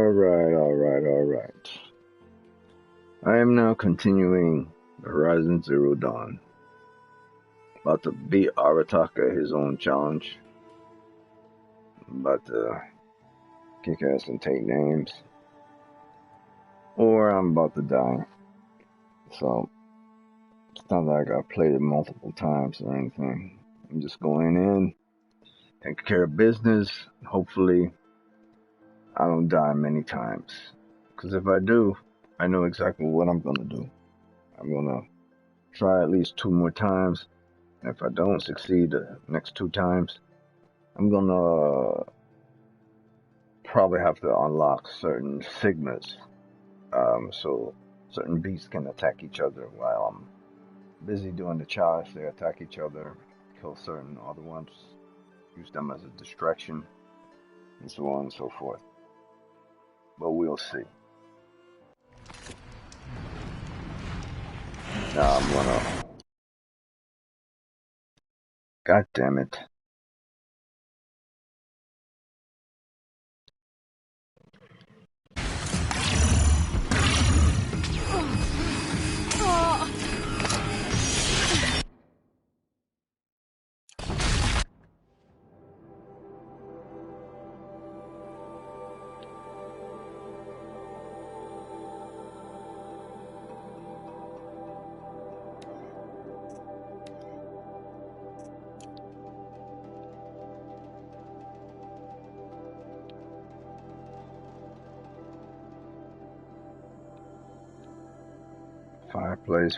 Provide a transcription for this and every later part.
Alright. I am now continuing Horizon Zero Dawn. About to beat Arataka his own challenge. About to kick ass and take names. Or I'm about to die. So, it's not like I've played it multiple times or anything. I'm just going in, taking care of business. Hopefully, I don't die many times. Because if I do, I know exactly what I'm going to do. I'm going to try at least 2 more times. And if I don't succeed the next 2 times, I'm going to probably have to unlock certain Sigmas. So certain beasts can attack each other while I'm busy doing the challenge. They attack each other, kill certain other ones, use them as a distraction, and so on and so forth. But we'll see. Now I'm gonna... God damn it.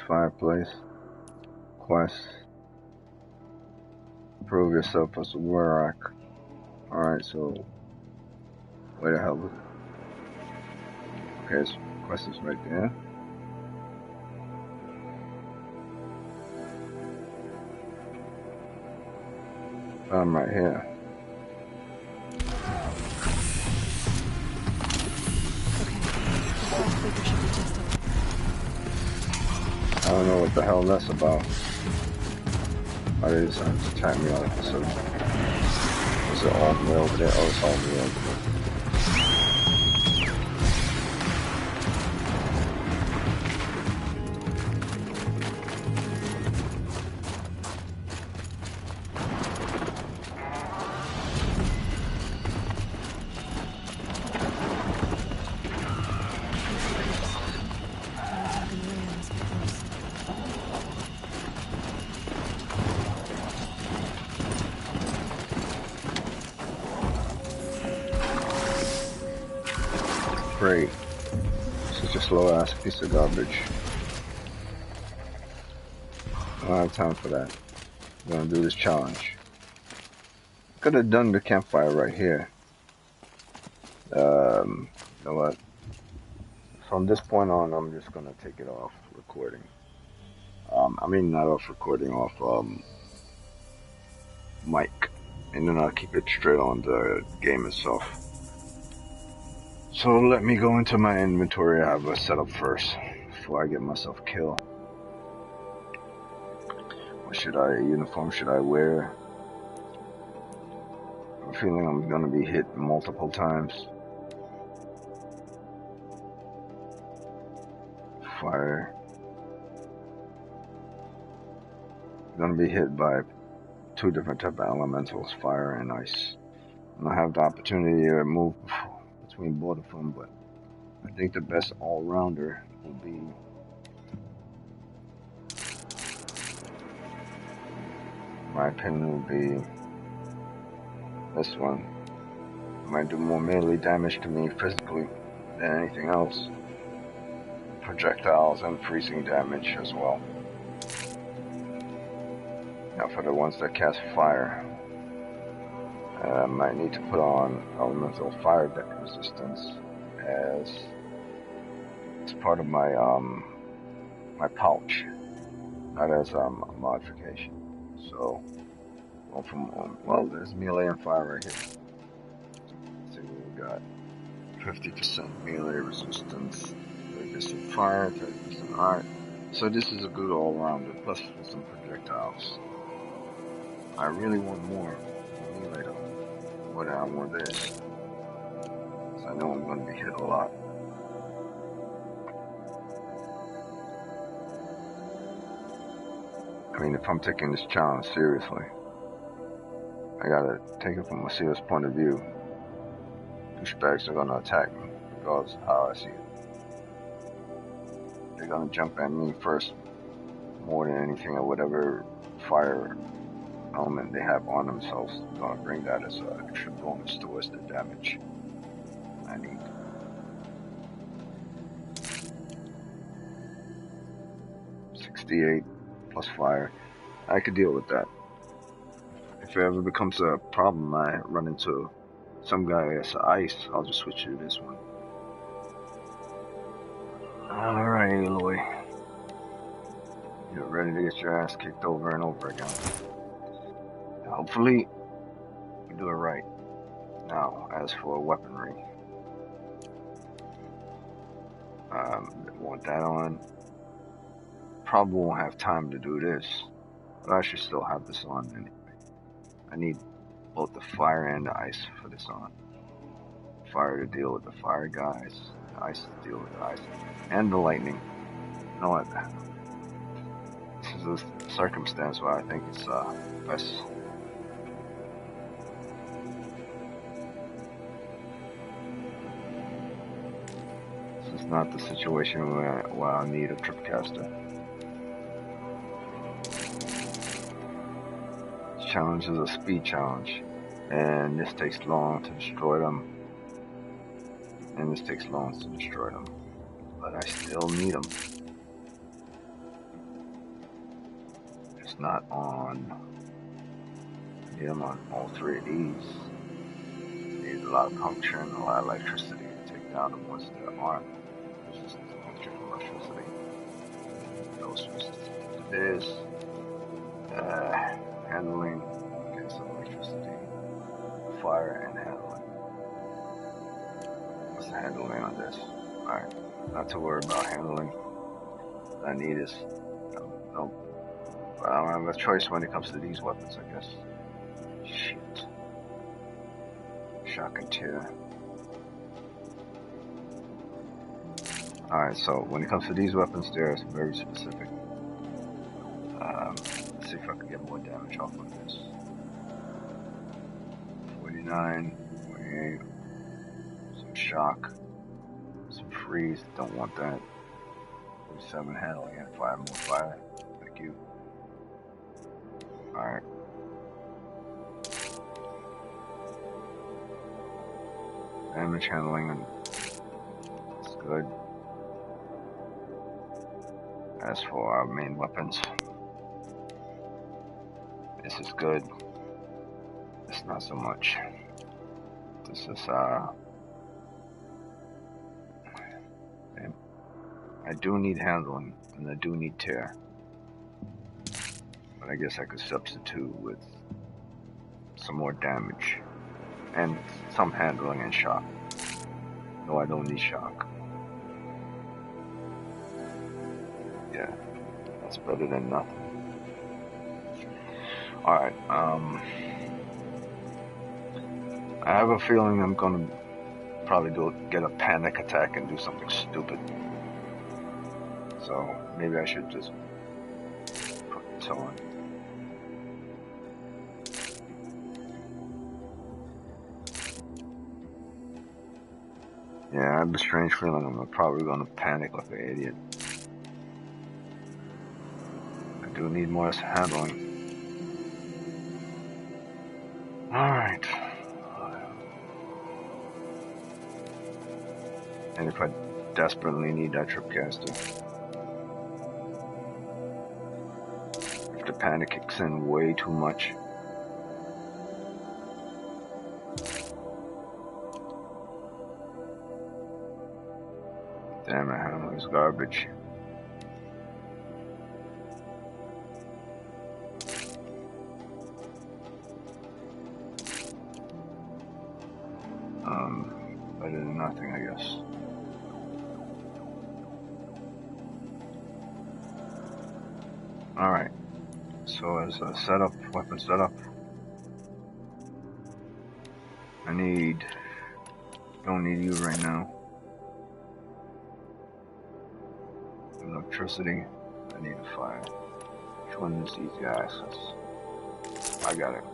Fireplace. Quest. Prove yourself as a warlock. Alright, so where the hell is it? Okay, so quest is right there. I'm right here. I don't know what the hell that's about. Why did it decide to attack me all of a sudden? Is it all the way over there? Oh, it's all the way over there. Great. Such a slow ass piece of garbage. I don't have time for that. I'm gonna do this challenge. Could have done the campfire right here. You know what? From this point on, I'm just gonna take it off recording. I mean, not off recording, off mic, and then I'll keep it straight on the game itself. So let me go into my inventory. I have a setup first before I get myself killed. What uniform should I wear? I'm feeling I'm gonna be hit multiple times. Fire. I'm gonna be hit by 2 different type of elementals, fire and ice. And I have the opportunity to move between both of them, but I think the best all-rounder will be my opinion would be this one. It might do more melee damage to me physically than anything else. Projectiles and freezing damage as well. Now for the ones that cast fire, I might need to put on elemental fire deck resistance as part of my my pouch, not as a modification. So, well, well, there's melee and fire right here. Let's see what we got. 50% melee resistance, 30% fire, 30% art. So this is a good all-rounder, plus with some projectiles. I really want more melee though. What I want this. So I know I'm going to be hit a lot. I mean, if I'm taking this challenge seriously, I gotta take it from a serious point of view. Douchebags are gonna attack me, regardless of how I see it. They're gonna jump at me first, more than anything, or whatever fire element they have on themselves. I'm gonna bring that as an extra bonus towards the damage I need. $68 plus fire. I could deal with that. If it ever becomes a problem, I run into some guy that's ice, I'll just switch to this one. Alright, Aloy. You're ready to get your ass kicked over and over again. Hopefully, you do it right. Now, as for weaponry, want that on. Probably won't have time to do this, but I should still have this on anyway. I need both the fire and the ice for this on. Fire to deal with the fire guys, the ice to deal with the ice, and the lightning. You know what? This is a circumstance where I think it's best. This is not the situation where I need a tripcaster. This challenge is a speed challenge, and this takes long to destroy them. And this takes long to destroy them. But I still need them. It's not on. I need them on all three of these. Need a lot of puncture and a lot of electricity to take down the ones that aren't resistant to puncture and electricity. Those resistant to this. Handling against electricity, fire, and handling. What's the handling on this? Alright, not to worry about handling. What I need is no. But I don't have a choice when it comes to these weapons, I guess. Shit. Shock and tear. Alright, so when it comes to these weapons, they're very specific. Let's see if I can get more damage off of this. 49, 48, some shock, some freeze, don't want that. 47 handling and 5 more fire. Thank you. Alright. Damage handling, and that's good. As for our main weapons, this is good. It's not so much. This is I do need handling and I do need tear. But I guess I could substitute with some more damage and some handling and shock. No, I don't need shock. Yeah, that's better than nothing. Alright, I have a feeling I'm gonna probably get a panic attack and do something stupid. So maybe I should just put this on. Yeah, I have a strange feeling I'm probably gonna panic like an idiot. I do need more handling. Alright. And if I desperately need that tripcaster. If the panic kicks in way too much. Damn it, handling's garbage. Better than nothing, I guess. Alright, so as a setup, weapon setup, I need Don't need you right now. Electricity. I need a fire. Which one is these guys? I got it.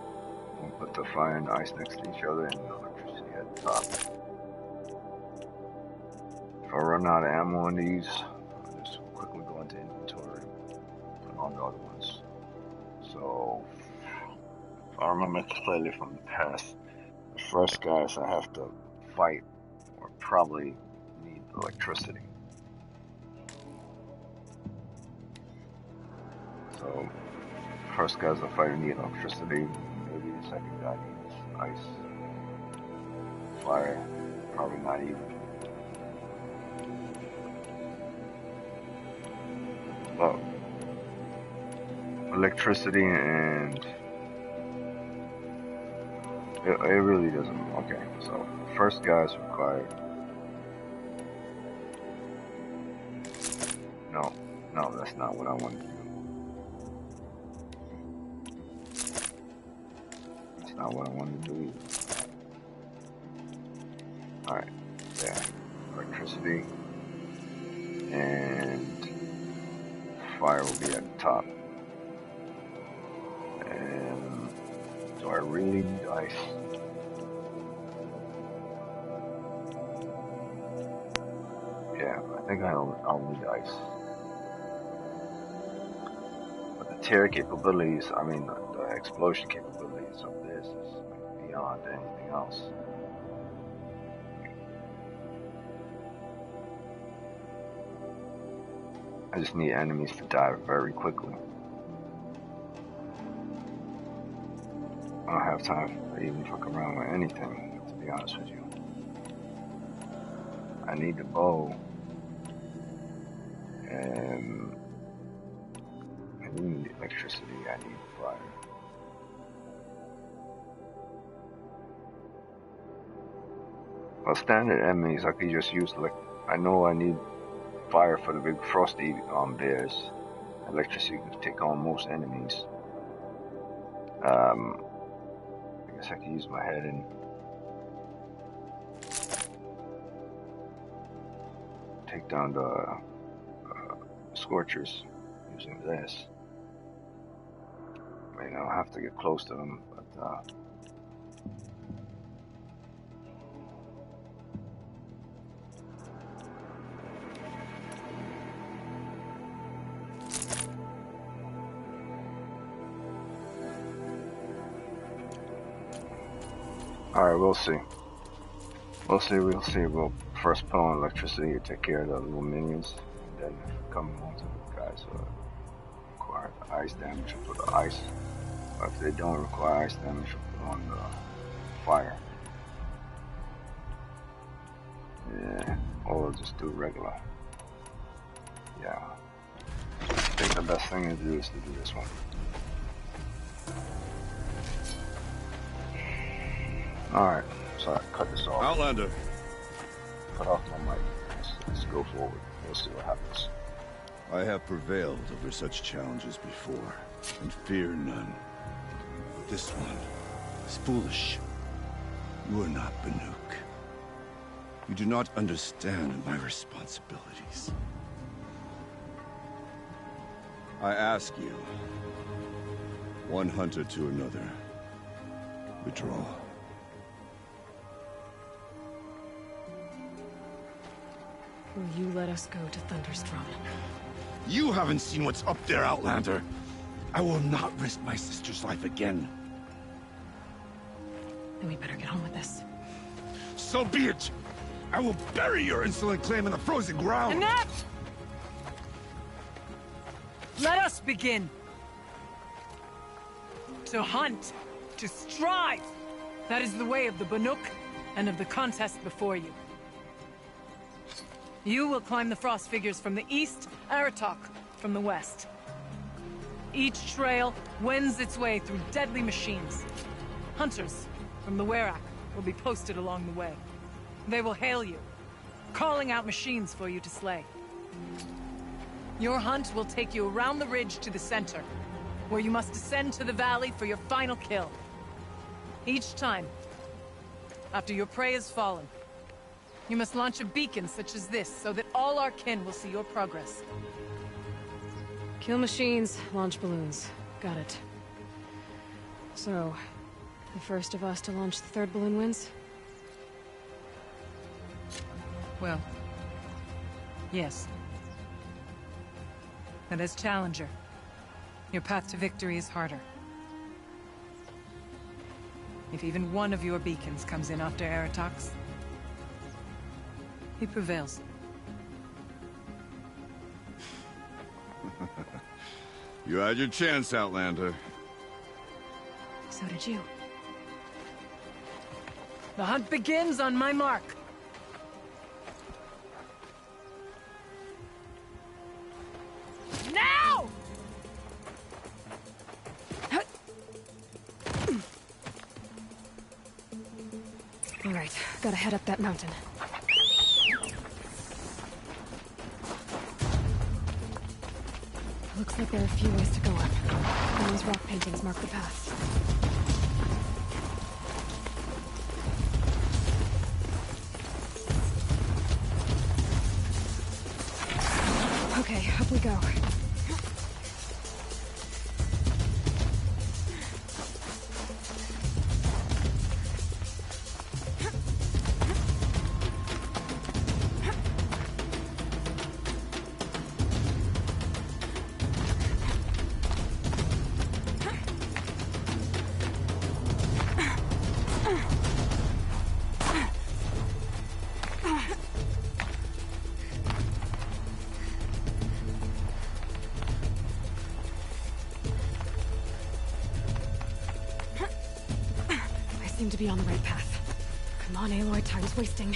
We'll put the fire and the ice next to each other and the electricity at the top. If I run out of ammo on these, I'll just quickly go into inventory and put on the other ones. So, if I remember clearly from the past, the first guys I have to fight or probably need electricity. So, first guys I fight need electricity. Maybe the second guy needs ice. Fire, probably not even. Well, electricity and it really doesn't. Okay, so first guys required. No, that's not what I wanted to do. That's not what I wanted to do either. Alright, yeah. Electricity and fire will be at the top. And do I really need ice? Yeah, I think I'll need ice. But the tear capabilities, I mean the explosion capabilities of this is beyond anything else. I just need enemies to die very quickly. I don't have time to even fuck around with anything, to be honest with you. I need the bow. And I need electricity, I need fire. Well, standard enemies, I could just use, I know I need fire for the big frosty bears. Electricity can take on most enemies. I guess I could use my head and take down the scorchers using this. I mean, I'll have to get close to them, but alright, we'll see. We'll see. We'll first put on electricity to take care of the little minions, and then come on to the guys who require the ice damage, we'll put the ice. But if they don't require ice damage, we'll put on the fire. Yeah, or we'll just do regular. Yeah. I think the best thing to do is to do this one. Alright, so I cut this off. Outlander. Cut off my mic. Let's go forward. We'll see what happens. I have prevailed over such challenges before, and fear none. This one is foolish. You are not Banuk. You do not understand my responsibilities. I ask you, one hunter to another, withdraw. Will you let us go to Thunderstrom? You haven't seen what's up there, Outlander. I will not risk my sister's life again. Then we better get on with this. So be it! I will bury your insolent claim in the frozen ground! Enough! Let us begin! To hunt, to strive! That is the way of the Banuk, and of the contest before you. You will climb the frost figures from the east, Aratok from the west. Each trail wends its way through deadly machines. Hunters from the Werak will be posted along the way. They will hail you, calling out machines for you to slay. Your hunt will take you around the ridge to the center, where you must descend to the valley for your final kill. Each time, after your prey has fallen, You must launch a beacon such as this, so that all our kin will see your progress. Kill machines, launch balloons. Got it. So, the first of us to launch the third balloon wins? Well, yes. But as Challenger, your path to victory is harder. If even one of your beacons comes in after Eratox, he prevails. You had your chance, Outlander. So did you. The hunt begins on my mark. Now! All right, gotta head up that mountain. Looks like there are a few ways to go up. And these rock paintings mark the path. Okay, up we go. Seem to be on the right path. Come on, Aloy, time's wasting.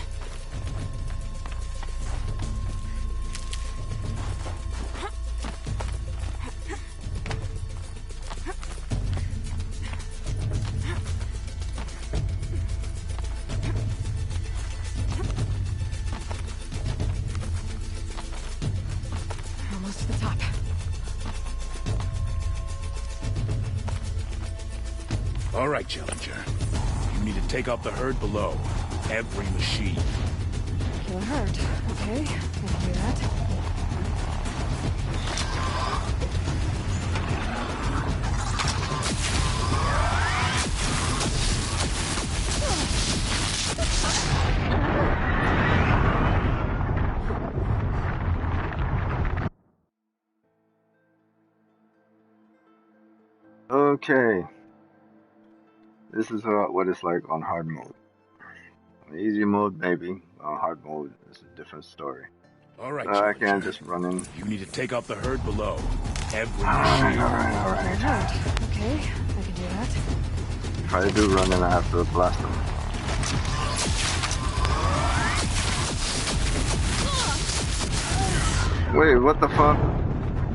Almost to the top. All right, Challenger. You need to take out the herd below. Every machine. Kill a herd. Okay, I can do that. Okay. This is what it's like on hard mode. On easy mode, maybe. On hard mode, it's a different story. All right, I Challenger. can't just run in. You need to take out the herd below. Every Alright, machine. alright. Herd. Okay, I can do that. If I do run in, I have to blast them. Wait, what the fuck?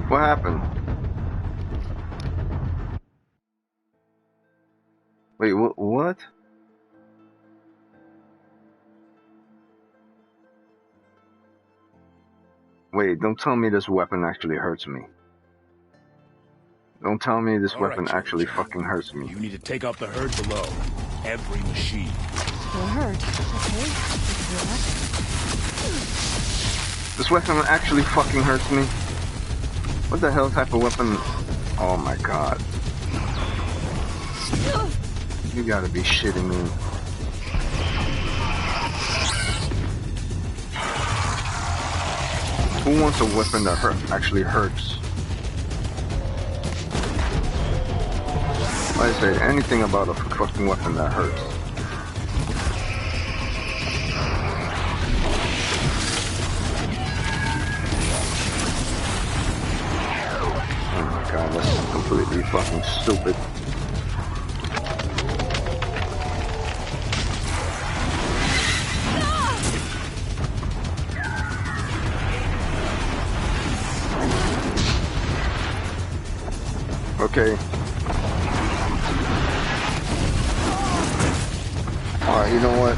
What happened? Wait, what? Wait, don't tell me this weapon actually hurts me. Don't tell me this All right, weapon actually Challenger. fucking hurts me. You need to take out the herd below. Every machine. Kill a herd. Okay, I can do that. This weapon actually fucking hurts me. What the hell type of weapon? Oh my god. You gotta be shitting me. Who wants a weapon that actually hurts? I say anything about a fucking weapon that hurts. Oh my god, that's completely fucking stupid. Okay. Alright, you know what?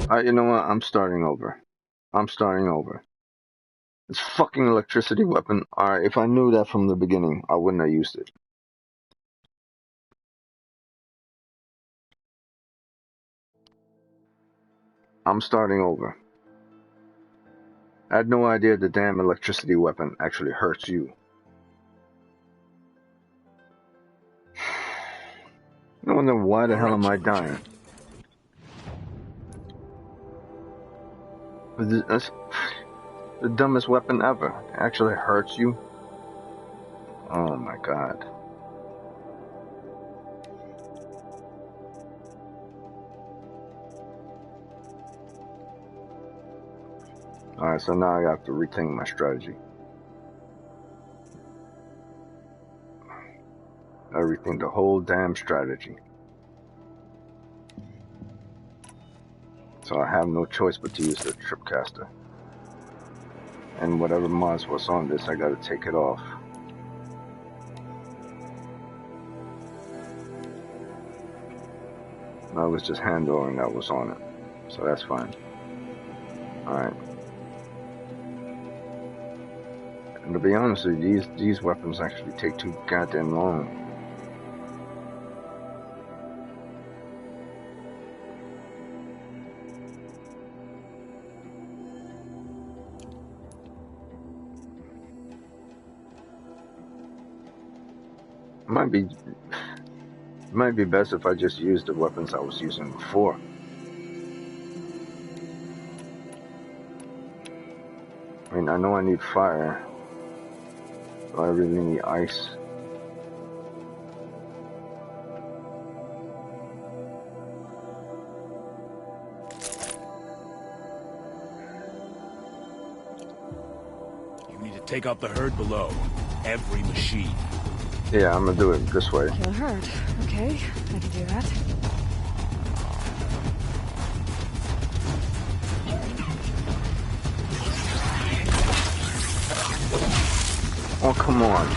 You know what? I'm starting over. I'm starting over. This fucking electricity weapon. Alright, if I knew that from the beginning, I wouldn't have used it. I'm starting over. I had no idea the damn electricity weapon actually hurts you. I wonder why the hell am I dying? That's the dumbest weapon ever. It actually hurts you. Oh my god. Alright, so now I have to rethink my strategy. I rethink the whole damn strategy. So I have no choice but to use the tripcaster. And whatever mods was on this, I gotta take it off. No, it was just hand drawing that was on it. So that's fine. Alright. And to be honest with you, these weapons actually take too goddamn long. It might be best if I just used the weapons I was using before. I mean, I know I need fire, but I really need ice. You need to take out the herd below. Every machine. Yeah, I'm gonna do it this way. Kill a herd. Okay, I can do that. Oh, come on.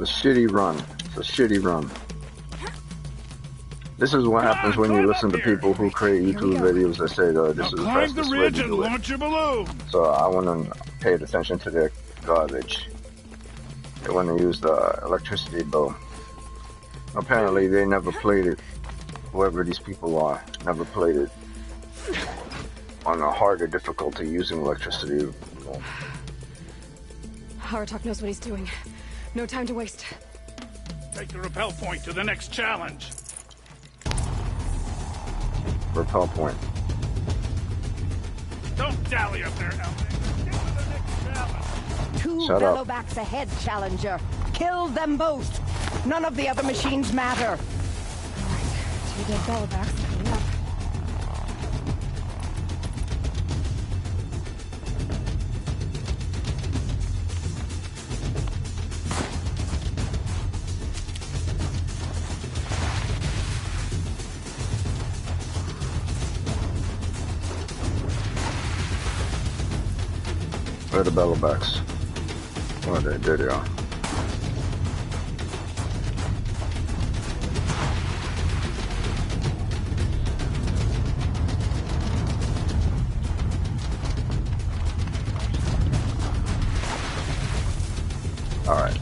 It's a shitty run. It's a shitty run. This is what happens when you listen to people who create YouTube videos that say, this is the fastest way to do it. Launch your balloon. So I want to pay attention to their garbage. They want to use the electricity bow. Apparently they never played it. Whoever these people are, never played it on a harder difficulty using electricity. Aratok knows what he's doing. No time to waste. Take the rappel point to the next challenge. Rappel point. Don't dally up there, Elvin. Get to the next challenge. 2 Shut up. Bellowbacks ahead, Challenger. Kill them both. None of the other machines matter. Alright, 2 dead Bellowbacks coming up. Where are the Bellowbacks? Where are they? There they are. Alright.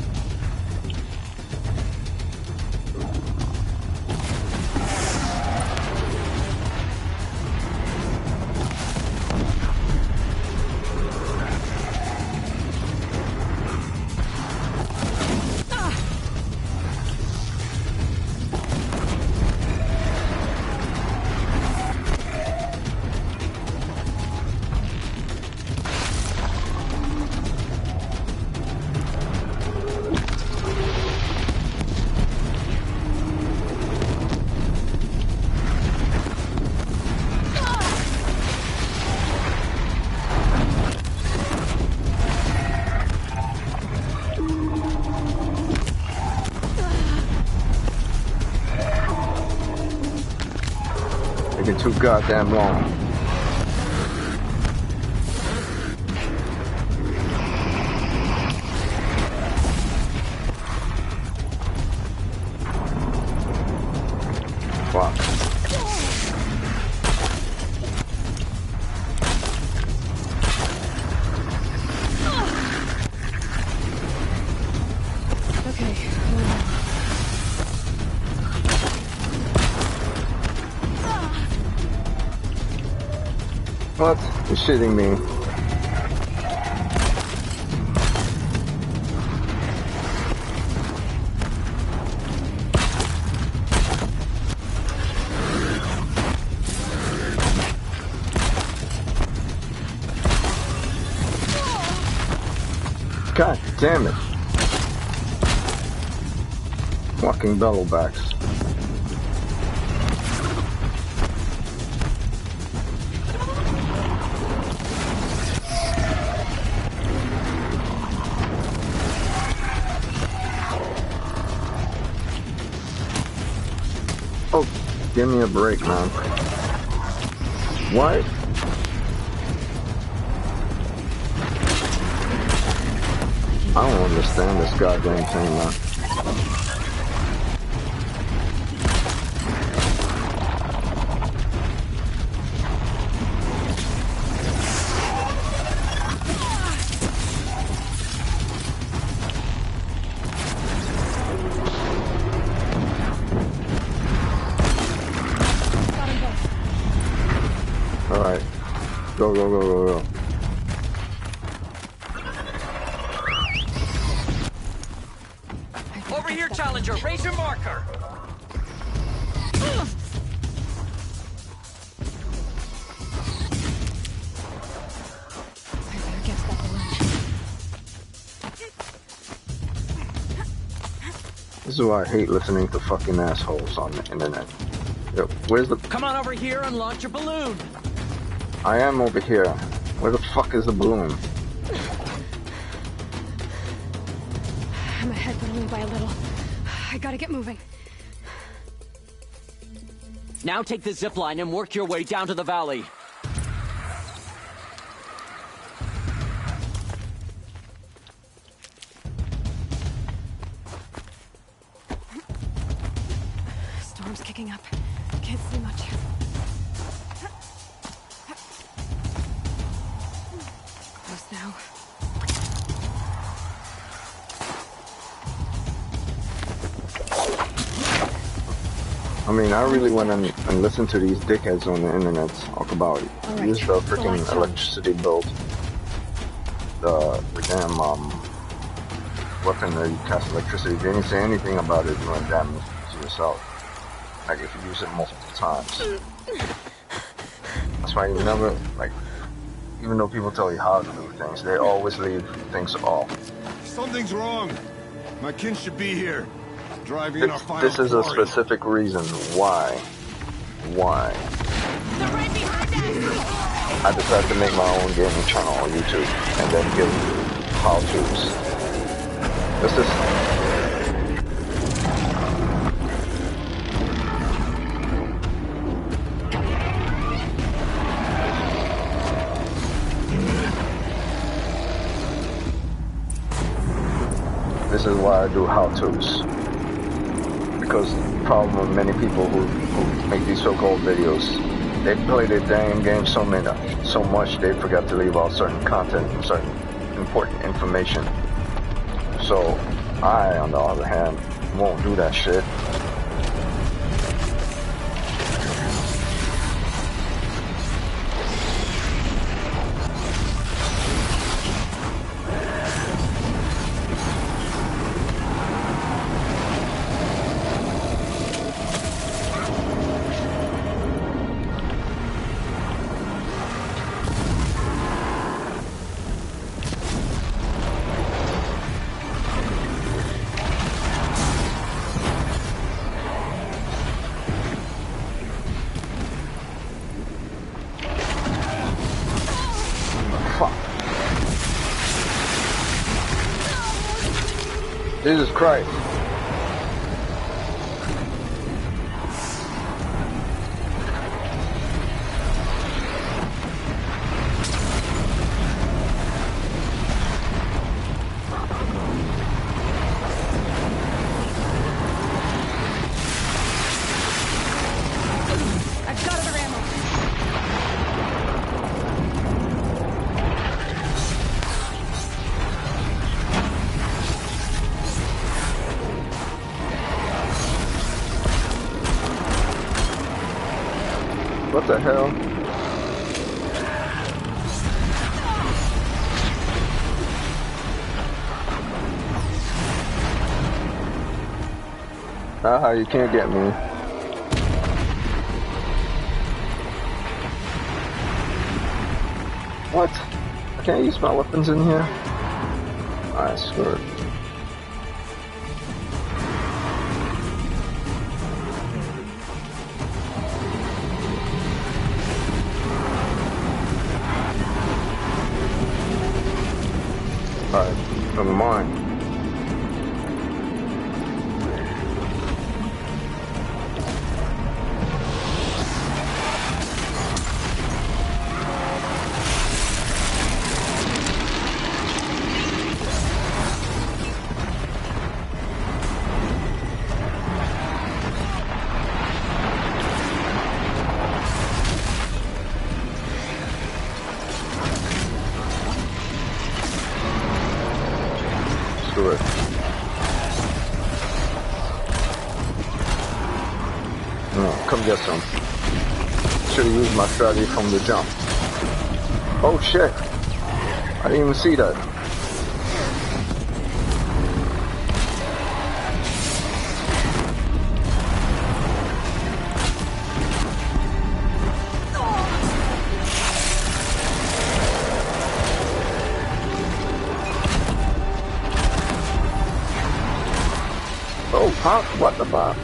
Taking too goddamn long. Fuck. Okay. What? You're shitting me. God damn it. Fucking Bellowbacks. Oh, give me a break, man. What? I don't understand this goddamn thing, man. Alright. Go, go, go, go, go. Over here, Challenger! Raise your marker! I better get that balloon. This is why I hate listening to fucking assholes on the internet. Yo, where's the... Come on over here and launch your balloon! I am over here. Where the fuck is the balloon? I'm ahead, but only by a little. I gotta get moving. Now take the zip line and work your way down to the valley. Storm's kicking up. Can't see much. Close now. I mean, I really went and listened to these dickheads on the internet talk about it. All right. Use the freaking Lights on. electricity build. The damn weapon that you cast electricity. They didn't say anything about it doing damage to yourself. Like if you use it multiple times. That's why you never, like, Even though people tell you how to do things, they always leave things off. Something's wrong. My kin should be here. Driving in our final This is a quarry. specific reason why They're right behind us! I decided to make my own gaming channel on YouTube and then give how-tos. This is... This is why I do how-tos. Because the problem with many people who make these so-called videos, they play their damn game so much they forgot to leave out certain content and certain important information. So I, on the other hand, won't do that shit. Jesus Christ. I've got other ammo. What the hell? Aha, you can't get me. What? I can't use my weapons in here? Alright, screw it. Alright, never mind. Do it. No, come get some. Should have used my strategy from the jump. Oh shit! I didn't even see that. Oh, fuck, what the fuck?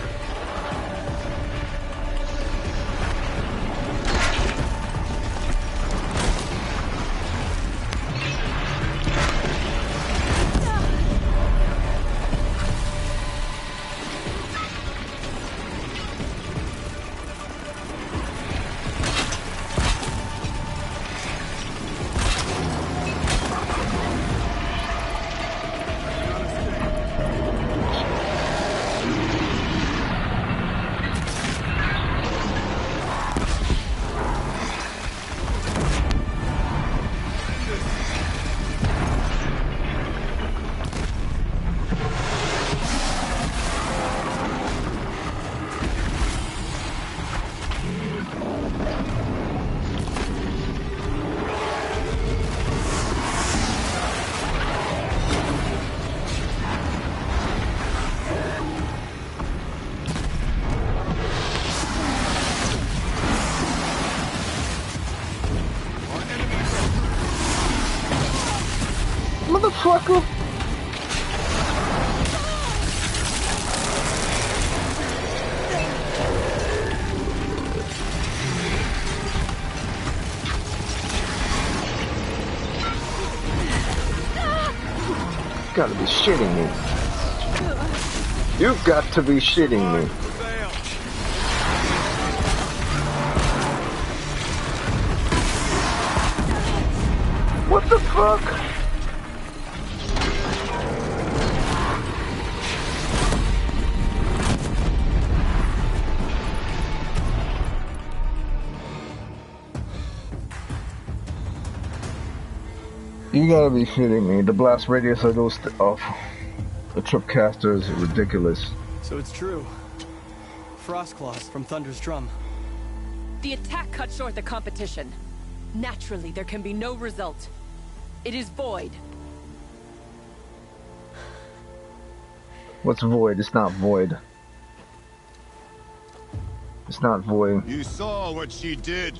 motherfucker! You gotta be shitting me. You've got to be shitting me. What the fuck? You gotta be shitting me. The blast radius of those of the tripcaster is ridiculous. So it's true. Frost claws from Thunder's drum. The attack cut short the competition. Naturally, there can be no result. It is void. What's void? It's not void. It's not void. You saw what she did.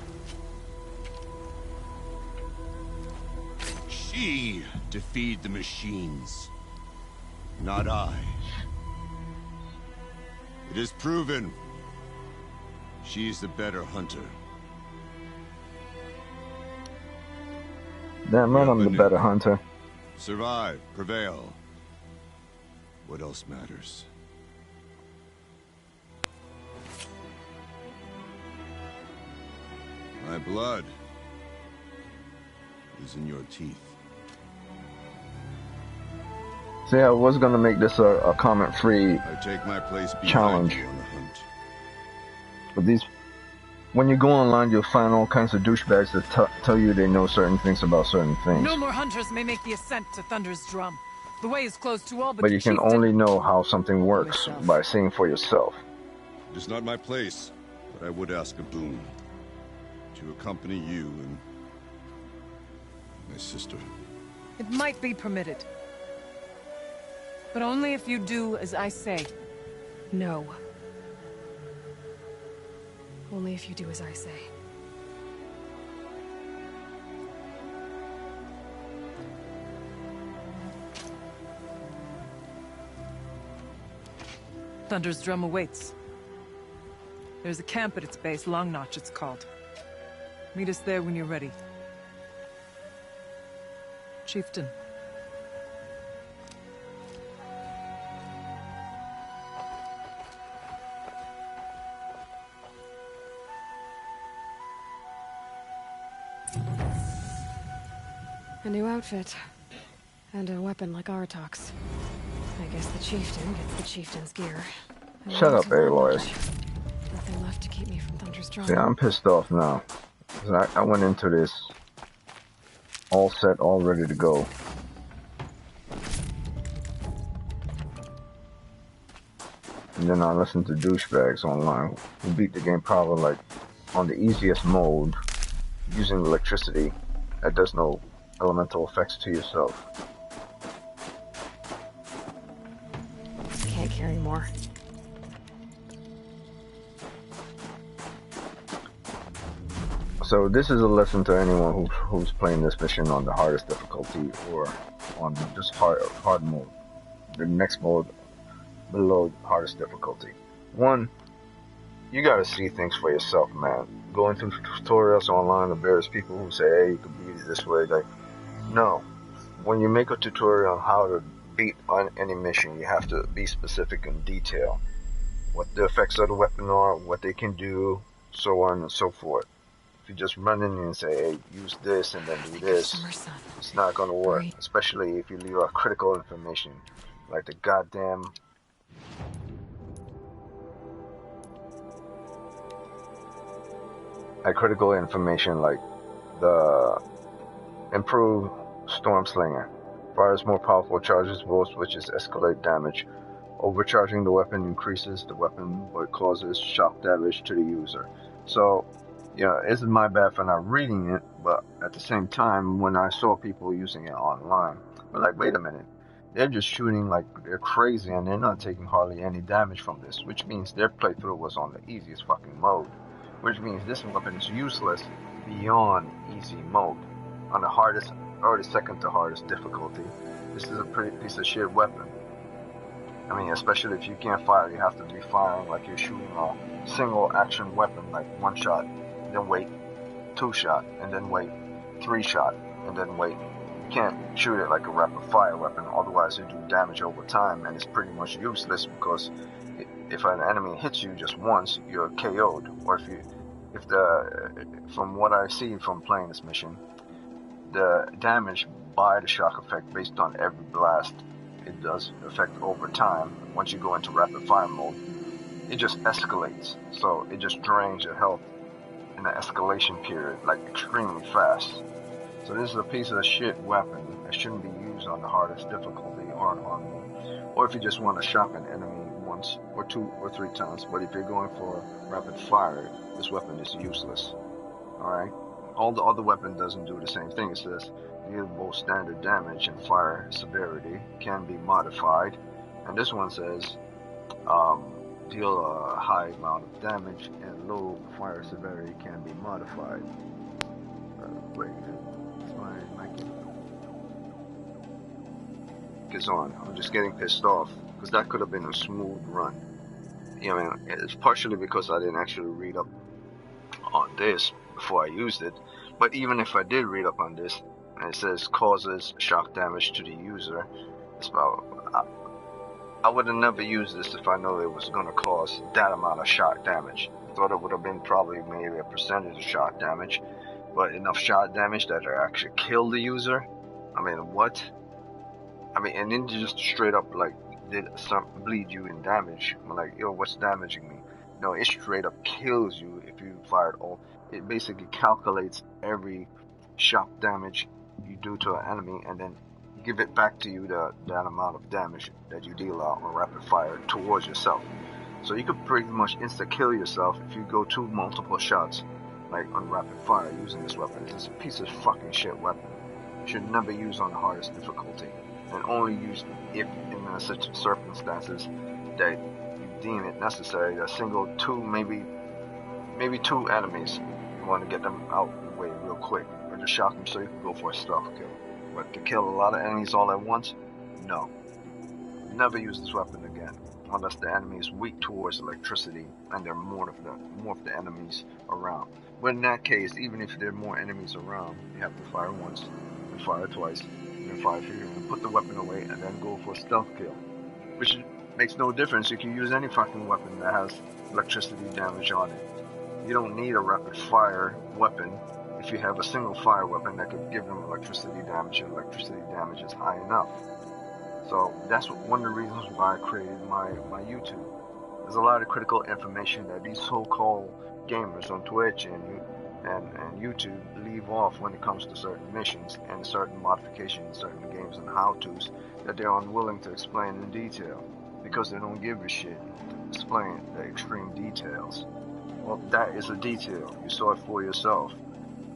She defeated the machines, not I. It is proven. She's the better hunter. Damn right, I'm the better hunter. Survive, prevail. What else matters? My blood is in your teeth. See, I was gonna make this a comment-free I take my place challenge. you on the hunt. But these, when you go online, you'll find all kinds of douchebags that tell you they know certain things about certain things. No more hunters may make the ascent to Thunder's drum. The way is closed to all but But the you can chieftain. only know how something works by seeing for yourself. It is not my place, but I would ask a boon. To accompany you and my sister. It might be permitted. But only if you do as I say. No. Only if you do as I say. Thunder's drum awaits. There's a camp at its base, Long Notch it's called. Meet us there when you're ready. Chieftain. A new outfit. And a weapon like Artok's. I guess the chieftain gets the chieftain's gear. Shut up, Aloy. Nothing left to keep me from Thunder's drum. See, I'm pissed off now. 'Cause I went into this all set, all ready to go. And then I listened to douchebags online who beat the game probably like on the easiest mode using electricity that does no elemental effects to yourself. Can't carry more. So this is a lesson to anyone who's playing this mission on the hardest difficulty or on just hard mode. The next mode below hardest difficulty. One, you gotta see things for yourself, man. Going through tutorials online of various people who say, hey, you can beat it this way. Like, no. When you make a tutorial on how to beat on any mission, you have to be specific in detail. What the effects of the weapon are, what they can do, so on and so forth. If you just run in and say, hey, use this and then do this, it's not gonna work. Right. Especially if you leave out critical information, like the goddamn critical information like the improved Storm Slinger. Fires more powerful charges, both which is escalate damage. Overcharging the weapon increases the weapon, but causes shock damage to the user. So, yeah, it isn't my bad for not reading it, but at the same time, when I saw people using it online, I'm like, wait a minute. They're just shooting like they're crazy and they're not taking hardly any damage from this, which means their playthrough was on the easiest fucking mode. Which means this weapon is useless beyond easy mode. On the hardest already second to hardest difficulty. This is a pretty piece of shit weapon. I mean, especially if you can't fire, you have to be firing like you're shooting a single action weapon, like 1 shot, then wait, 2 shot, and then wait, 3 shot, and then wait. You can't shoot it like a rapid fire weapon, otherwise you do damage over time, and it's pretty much useless because if an enemy hits you just once, you're KO'd. Or from what I see from playing this mission, the damage by the shock effect based on every blast, it does affect over time. Once you go into rapid fire mode, it just escalates. So it just drains your health in the escalation period, like extremely fast. So this is a piece of shit weapon that shouldn't be used on the hardest difficulty or on hard mode. Or if you just want to shock an enemy once or 2 or 3 times. But if you're going for rapid fire, this weapon is useless. Alright? All the other weapon doesn't do the same thing. It says deal both standard damage and fire severity can be modified. And this one says deal a high amount of damage and low fire severity can be modified. Wait, it's my gets on. I'm just getting pissed off because that could have been a smooth run. I mean, it's partially because I didn't actually read up on this before I used it. But even if I did read up on this, and it says causes shock damage to the user, it's about, I would have never used this if I know it was going to cause that amount of shock damage. I thought it would have been probably maybe a percentage of shock damage, but enough shock damage that it actually kill the user. I mean, what? I mean, and then just straight up like did some bleed you in damage. I'm like, yo, what's damaging me? No, it straight up kills you if you fired all. It basically calculates every shock damage you do to an enemy and then give it back to you that amount of damage that you deal out on rapid fire towards yourself. So you could pretty much insta kill yourself if you go to multiple shots like on rapid fire using this weapon. It's a piece of fucking shit weapon. You should never use on the hardest difficulty, and only use if in such circumstances that you deem it necessary. A single 2, maybe 2 enemies, you want to get them out of the way real quick, or just shock them so you can go for a stealth kill. But to kill a lot of enemies all at once, no. Never use this weapon again, unless the enemy is weak towards electricity and there are more of the enemies around. But in that case, even if there are more enemies around, you have to fire once, and fire twice, and then fire 3, and put the weapon away, and then go for a stealth kill. Which makes no difference. You can use any fucking weapon that has electricity damage on it. You don't need a rapid fire weapon if you have a single fire weapon that could give them electricity damage, and electricity damage is high enough. So that's one of the reasons why I created my YouTube. There's a lot of critical information that these so-called gamers on Twitch and YouTube leave off when it comes to certain missions and certain modifications, certain games and how-tos that they're unwilling to explain in detail because they don't give a shit to explain the extreme details. Well, that is a detail. You saw it for yourself.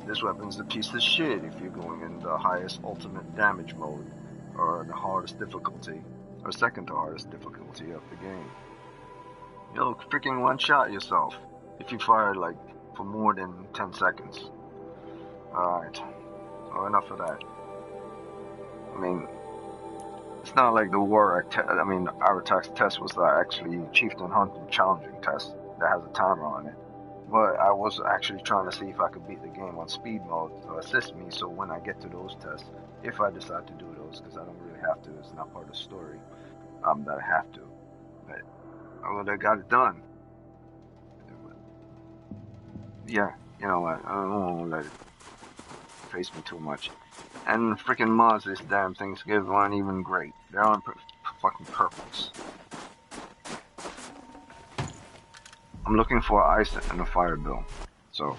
This weapon's a piece of shit if you're going in the highest ultimate damage mode, or the hardest difficulty, or second to hardest difficulty of the game. You'll freaking one-shot yourself if you fire like for more than 10 seconds. Alright, so enough of that. I mean, it's not like the our tax test was actually Chieftain Hunter challenging test that has a timer on it. But I was actually trying to see if I could beat the game on speed mode to assist me, so when I get to those tests, if I decide to do those, because I don't really have to, it's not part of the story, that I have to. But I got it done. Yeah, you know what, I don't want to let it face me too much. And freaking mods this damn things give aren't even great. They're on fucking purpose. I'm looking for ice and a fire bill. So,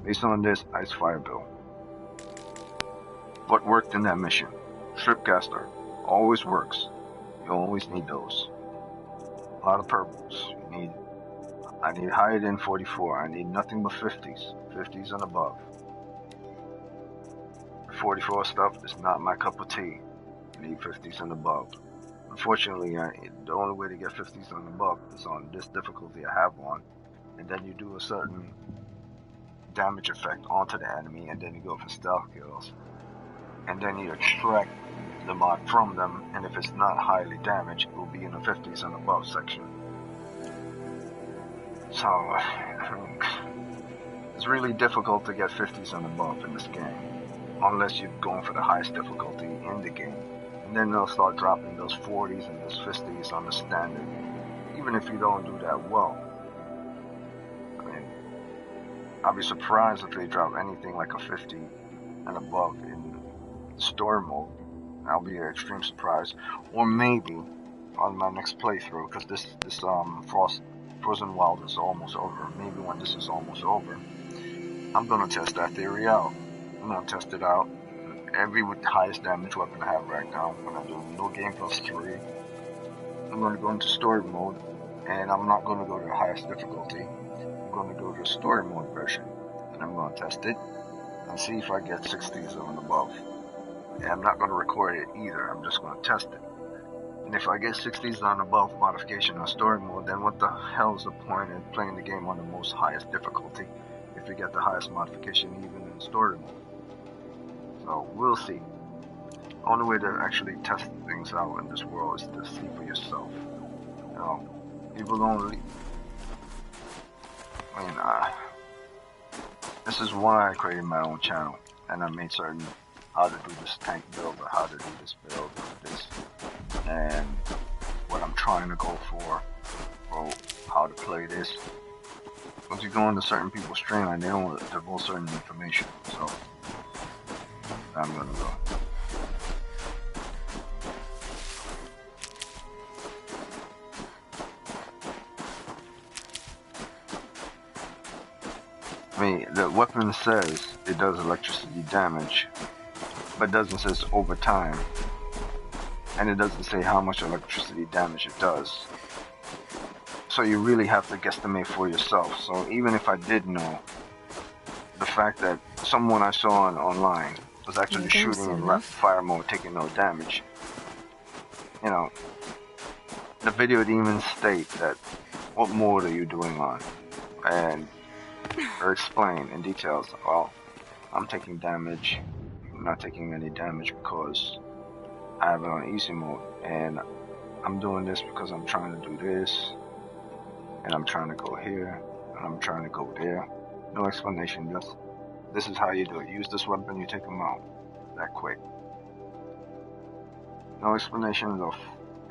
based on this, ice fire bill. What worked in that mission? Stripcaster. Always works. You always need those. A lot of purples. I need higher than 44. I need nothing but 50s. 50s and above. 44 stuff is not my cup of tea. I need 50s and above. Unfortunately, the only way to get 50s and above is on this difficulty I have on, and then you do a certain damage effect onto the enemy, and then you go for stealth kills. and then you extract the mod from them, and if it's not highly damaged, it will be in the 50s and above section. So, I mean, it's really difficult to get 50s and above in this game, unless you're going for the highest difficulty in the game. And then they'll start dropping those 40s and those 50s on the standard, even if you don't do that well. I mean, I'll be surprised if they drop anything like a 50 and above in story mode. I'll be an extreme surprise. Or maybe on my next playthrough, because this Frozen Wilds is almost over. Maybe when this is almost over, I'm gonna test that theory out. I'm gonna test it out. Every with the highest damage weapon I have right now, when I do no game plus 3, I'm gonna go into story mode, and I'm not gonna go to the highest difficulty. I'm gonna go to the story mode version, and I'm gonna test it and see if I get 60s and above. And I'm not gonna record it either. I'm just gonna test it. And if I get 60s and above modification on story mode, then what the hell is the point in playing the game on the most highest difficulty if you get the highest modification even in story mode? So we'll see. The only way to actually test things out in this world is to see for yourself. You know, people don't really... I mean, this is why I created my own channel, and I made certain how to do this tank build, or how to do this build, or this, and what I'm trying to go for, or how to play this. Once you go into certain people's stream, and they don't divulge certain information, so I'm gonna go. I mean, the weapon says it does electricity damage, but it doesn't say it's over time, and it doesn't say how much electricity damage it does. So you really have to guesstimate for yourself. So even if I did know, the fact that someone I saw online was actually shooting in rapid fire mode, taking no damage, you know, the video didn't even state that what mode are you doing on, and or explain in details. Well, I'm taking damage, I'm not taking any damage because I have it on easy mode, and I'm doing this because I'm trying to do this, and I'm trying to go here, and I'm trying to go there. No explanation, just this is how you do it. Use this weapon, you take them out. That quick. No explanations of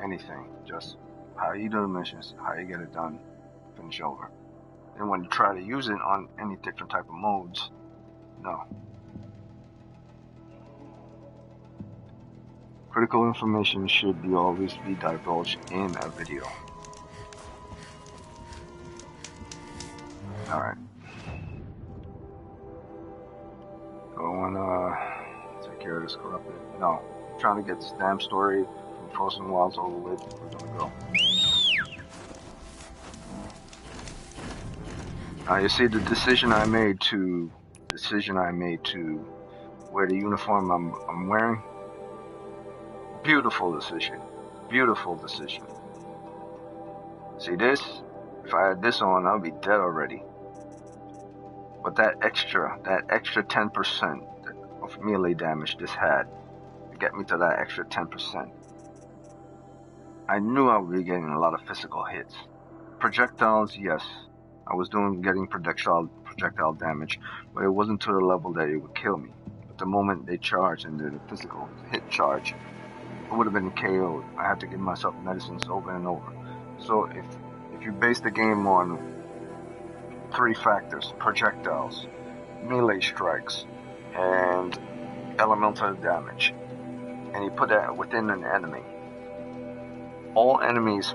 anything, just how you do the missions, how you get it done, finish over. And when you try to use it on any different type of modes, no. Critical information should always be divulged in a video. Alright. So I wanna take care of this corrupted. No. I'm trying to get this damn story from Frozen Wilds over with. We're gonna go. You see the decision I made to wear the uniform I'm wearing. Beautiful decision. Beautiful decision. See this? If I had this on, I'd be dead already. But that extra 10% of melee damage this had to get me to that extra 10%. I knew I would be getting a lot of physical hits. Projectiles, yes. I was getting projectile damage, but it wasn't to the level that it would kill me. But the moment they charged and did a physical hit charge, I would have been KO'd. I had to give myself medicines over and over. So if you base the game on 3 factors, projectiles, melee strikes, and elemental damage, and you put that within an enemy, most enemies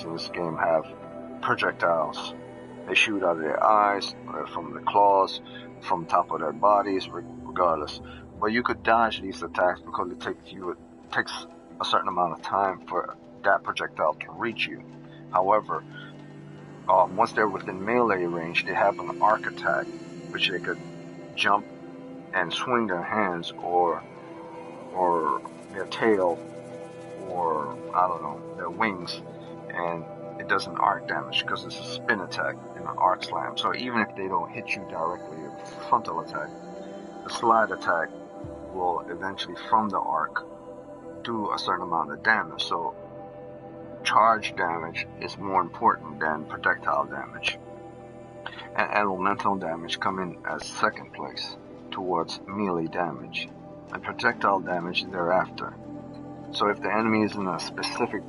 in this game have projectiles. They shoot out of their eyes, from the claws, from top of their bodies, regardless. But you could dodge these attacks because it takes a certain amount of time for that projectile to reach you. However, once they're within melee range, they have an arc attack, which they could jump and swing their hands or their tail, or I don't know, their wings, and it does an arc damage because it's a spin attack and an arc slam. So even if they don't hit you directly, a frontal attack, the slide attack will eventually, from the arc, do a certain amount of damage. So charge damage is more important than projectile damage. And elemental damage come in as second place towards melee damage, and projectile damage thereafter. So if the enemy is in a specific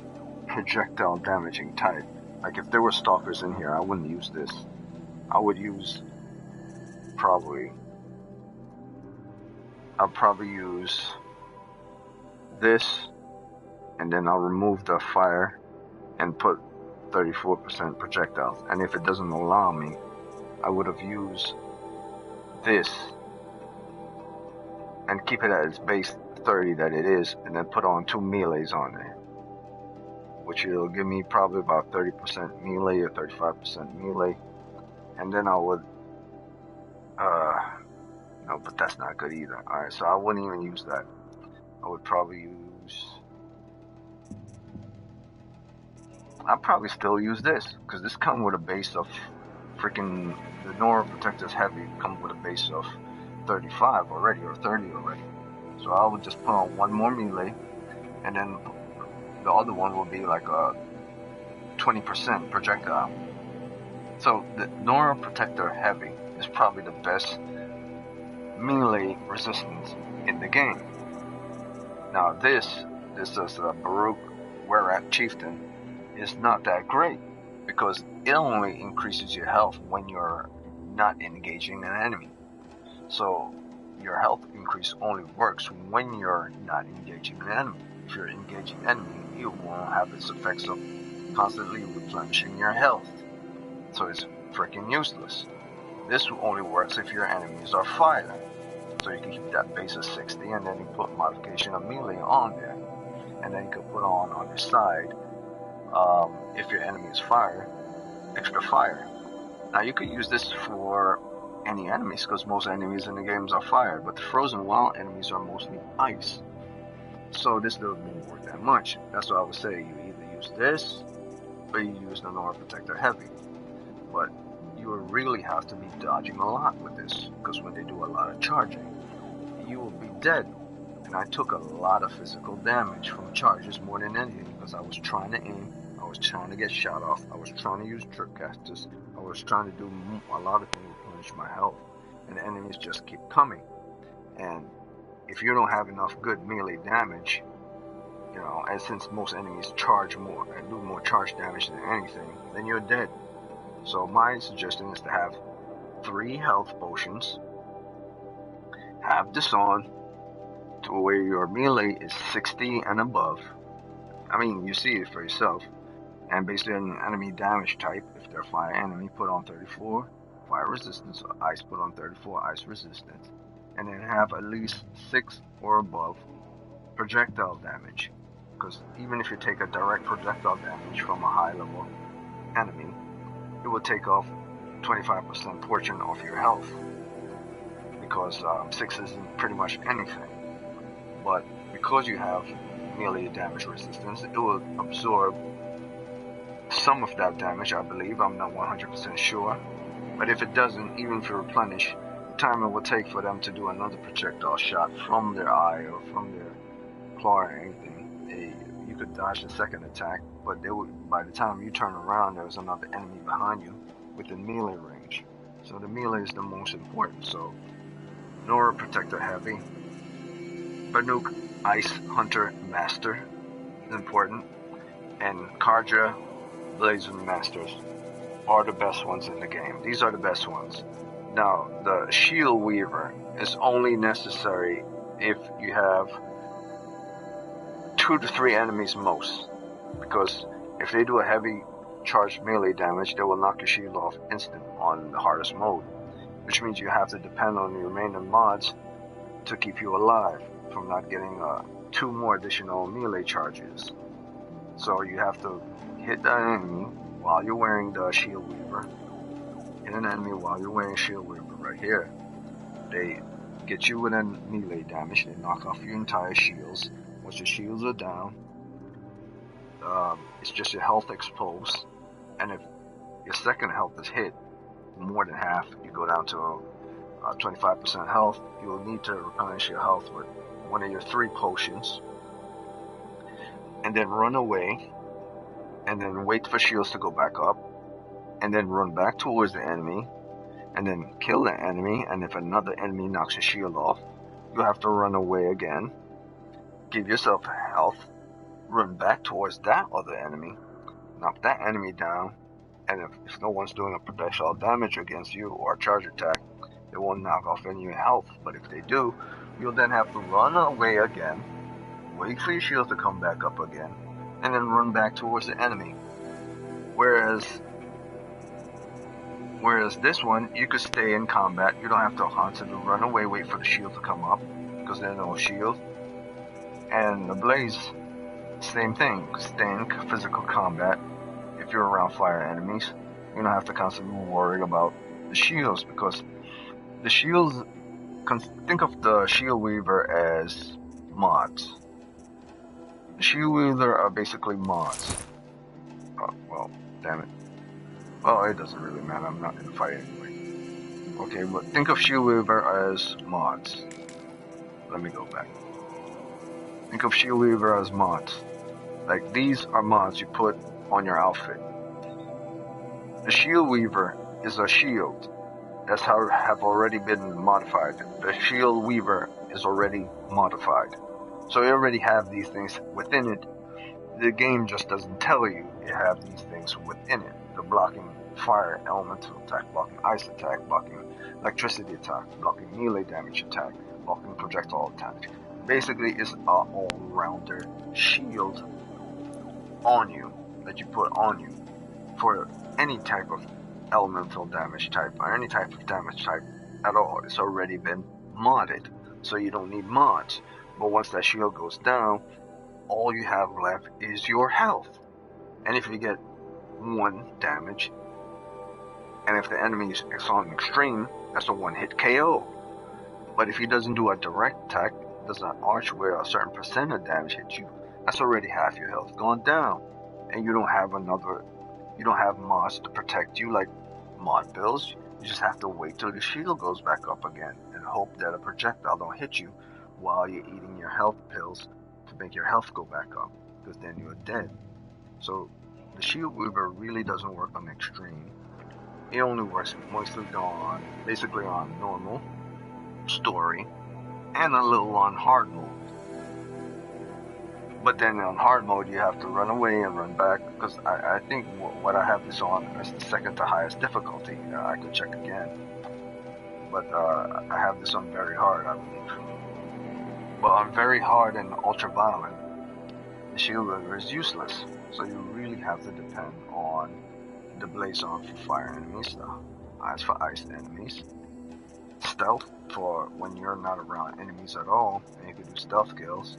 projectile damaging type, like if there were stalkers in here, I wouldn't use this. I would use I'll probably use this, and then I'll remove the fire and put 34% projectiles. And if it doesn't allow me, I would have used this and keep it at its base 30 that it is, and then put on 2 melees on there, which will give me probably about 30% melee or 35% melee. And then I would no, but that's not good either. Alright, so I wouldn't even use that. I would probably I'll probably still use this, because this comes with a base of freaking, the Nora Protector's Heavy comes with a base of 35 already, or 30 already. So I would just put on 1 more melee, and then the other one will be like a 20% projectile. So the Nora Protector Heavy is probably the best melee resistance in the game. Now this is a Baruch Werak Chieftain, is not that great, because it only increases your health when you're not engaging an enemy. So your health increase only works when you're not engaging an enemy. If you're engaging an enemy, it won't have its effects of constantly replenishing your health. So it's freaking useless. This only works if your enemies are fire. So you can keep that base of 60, and then you put modification of melee on there. And then you can put on your side, if your enemy is fire, extra fire. Now you could use this for any enemies, because most enemies in the games are fire, but the Frozen Wild enemies are mostly ice. So this doesn't work that much. That's what I would say. You either use this, or you use the Nora Protector Heavy. But you will really have to be dodging a lot with this, because when they do a lot of charging, you will be dead. And I took a lot of physical damage from charges more than anything, because I was trying to aim, I was trying to get shot off, I was trying to use tripcasters, I was trying to do a lot of things to replenish my health, and the enemies just keep coming. And if you don't have enough good melee damage, you know, and since most enemies charge more and do more charge damage than anything, then you're dead. So my suggestion is to have 3 health potions, have this on to where your melee is 60 and above. I mean, you see it for yourself. And based on enemy damage type, if they're fire enemy, put on 34 fire resistance, or ice, put on 34 ice resistance. And then have at least 6 or above projectile damage. Because even if you take a direct projectile damage from a high level enemy, it will take off 25% portion of your health, because 6 isn't pretty much anything. But because you have melee damage resistance, it will absorb some of that damage, I believe. I'm not 100% sure. But if it doesn't, even if you replenish, the time it will take for them to do another projectile shot from their eye or from their claw or anything, you could dodge the second attack, but they would, by the time you turn around, there was another enemy behind you within melee range. So the melee is the most important. So Nora Protector Heavy, Banuk Ice Hunter Master is important, and Karja Blazer Masters are the best ones in the game. These are the best ones. Now, the Shield Weaver is only necessary if you have 2 to 3 enemies most, because if they do a heavy charged melee damage, they will knock your shield off instant on the hardest mode, which means you have to depend on your remaining mods to keep you alive from not getting 2 more additional melee charges. So you have to hit that enemy while you're wearing the Shield Weaver. Hit an enemy while you're wearing Shield Weaver right here. They get you within melee damage, they knock off your entire shields. Once your shields are down, it's just your health exposed, and if your second health is hit more than half, you go down to 25% health, you will need to replenish your health with one of your 3 potions, and then run away, and then wait for shields to go back up, and then run back towards the enemy, and then kill the enemy. And if another enemy knocks your shield off, you have to run away again, give yourself health, run back towards that other enemy, knock that enemy down, and if no one's doing a projectile damage against you or a charge attack, it won't knock off any of your health. But if they do, you'll then have to run away again, wait for your shield to come back up again, and then run back towards the enemy. Whereas this one, you could stay in combat. You don't have to constantly run away, wait for the shield to come up, because there's no shield. And the blaze, same thing. Stay in physical combat. If you're around fire enemies, you don't have to constantly worry about the shields, because the shields, think of the shield weaver as mods. The shield weaver are basically mods. Oh, well, damn it. Well, it doesn't really matter, I'm not in the fight anyway. Okay, but think of shield weaver as mods. Let me go back. Think of shield weaver as mods. Like, these are mods you put on your outfit. The shield weaver is a shield. That's how have already been modified. The shield weaver is already modified. So you already have these things within it. The game just doesn't tell you have these things within it. The blocking fire elemental attack, blocking ice attack, blocking electricity attack, blocking melee damage attack, blocking projectile attack. Basically, it's an all-rounder shield on you that you put on you for any type of elemental damage type or any type of damage type at all. It's already been modded, so you don't need mods. But once that shield goes down, all you have left is your health. And if you get 1 damage, and if the enemy is on extreme, that's a 1-hit KO. But if he doesn't do a direct attack, does an arch where a certain percent of damage hits you, that's already half your health gone down. And you don't have mods to protect you like mod builds. You just have to wait till the shield goes back up again and hope that a projectile don't hit you while you're eating your health pills to make your health go back up, because then you're dead. So the shield weaver really doesn't work on extreme. It only works mostly basically on normal, story, and a little on hard mode. But then on hard mode, you have to run away and run back, because I think what I have this on is the second to highest difficulty. I could check again. But I have this on very hard, I believe. But on very hard and ultraviolet, the shield weaver is useless. So you really have to depend on the blaze on for fire enemies, the eyes for ice enemies, stealth for when you're not around enemies at all, and you can do stealth kills,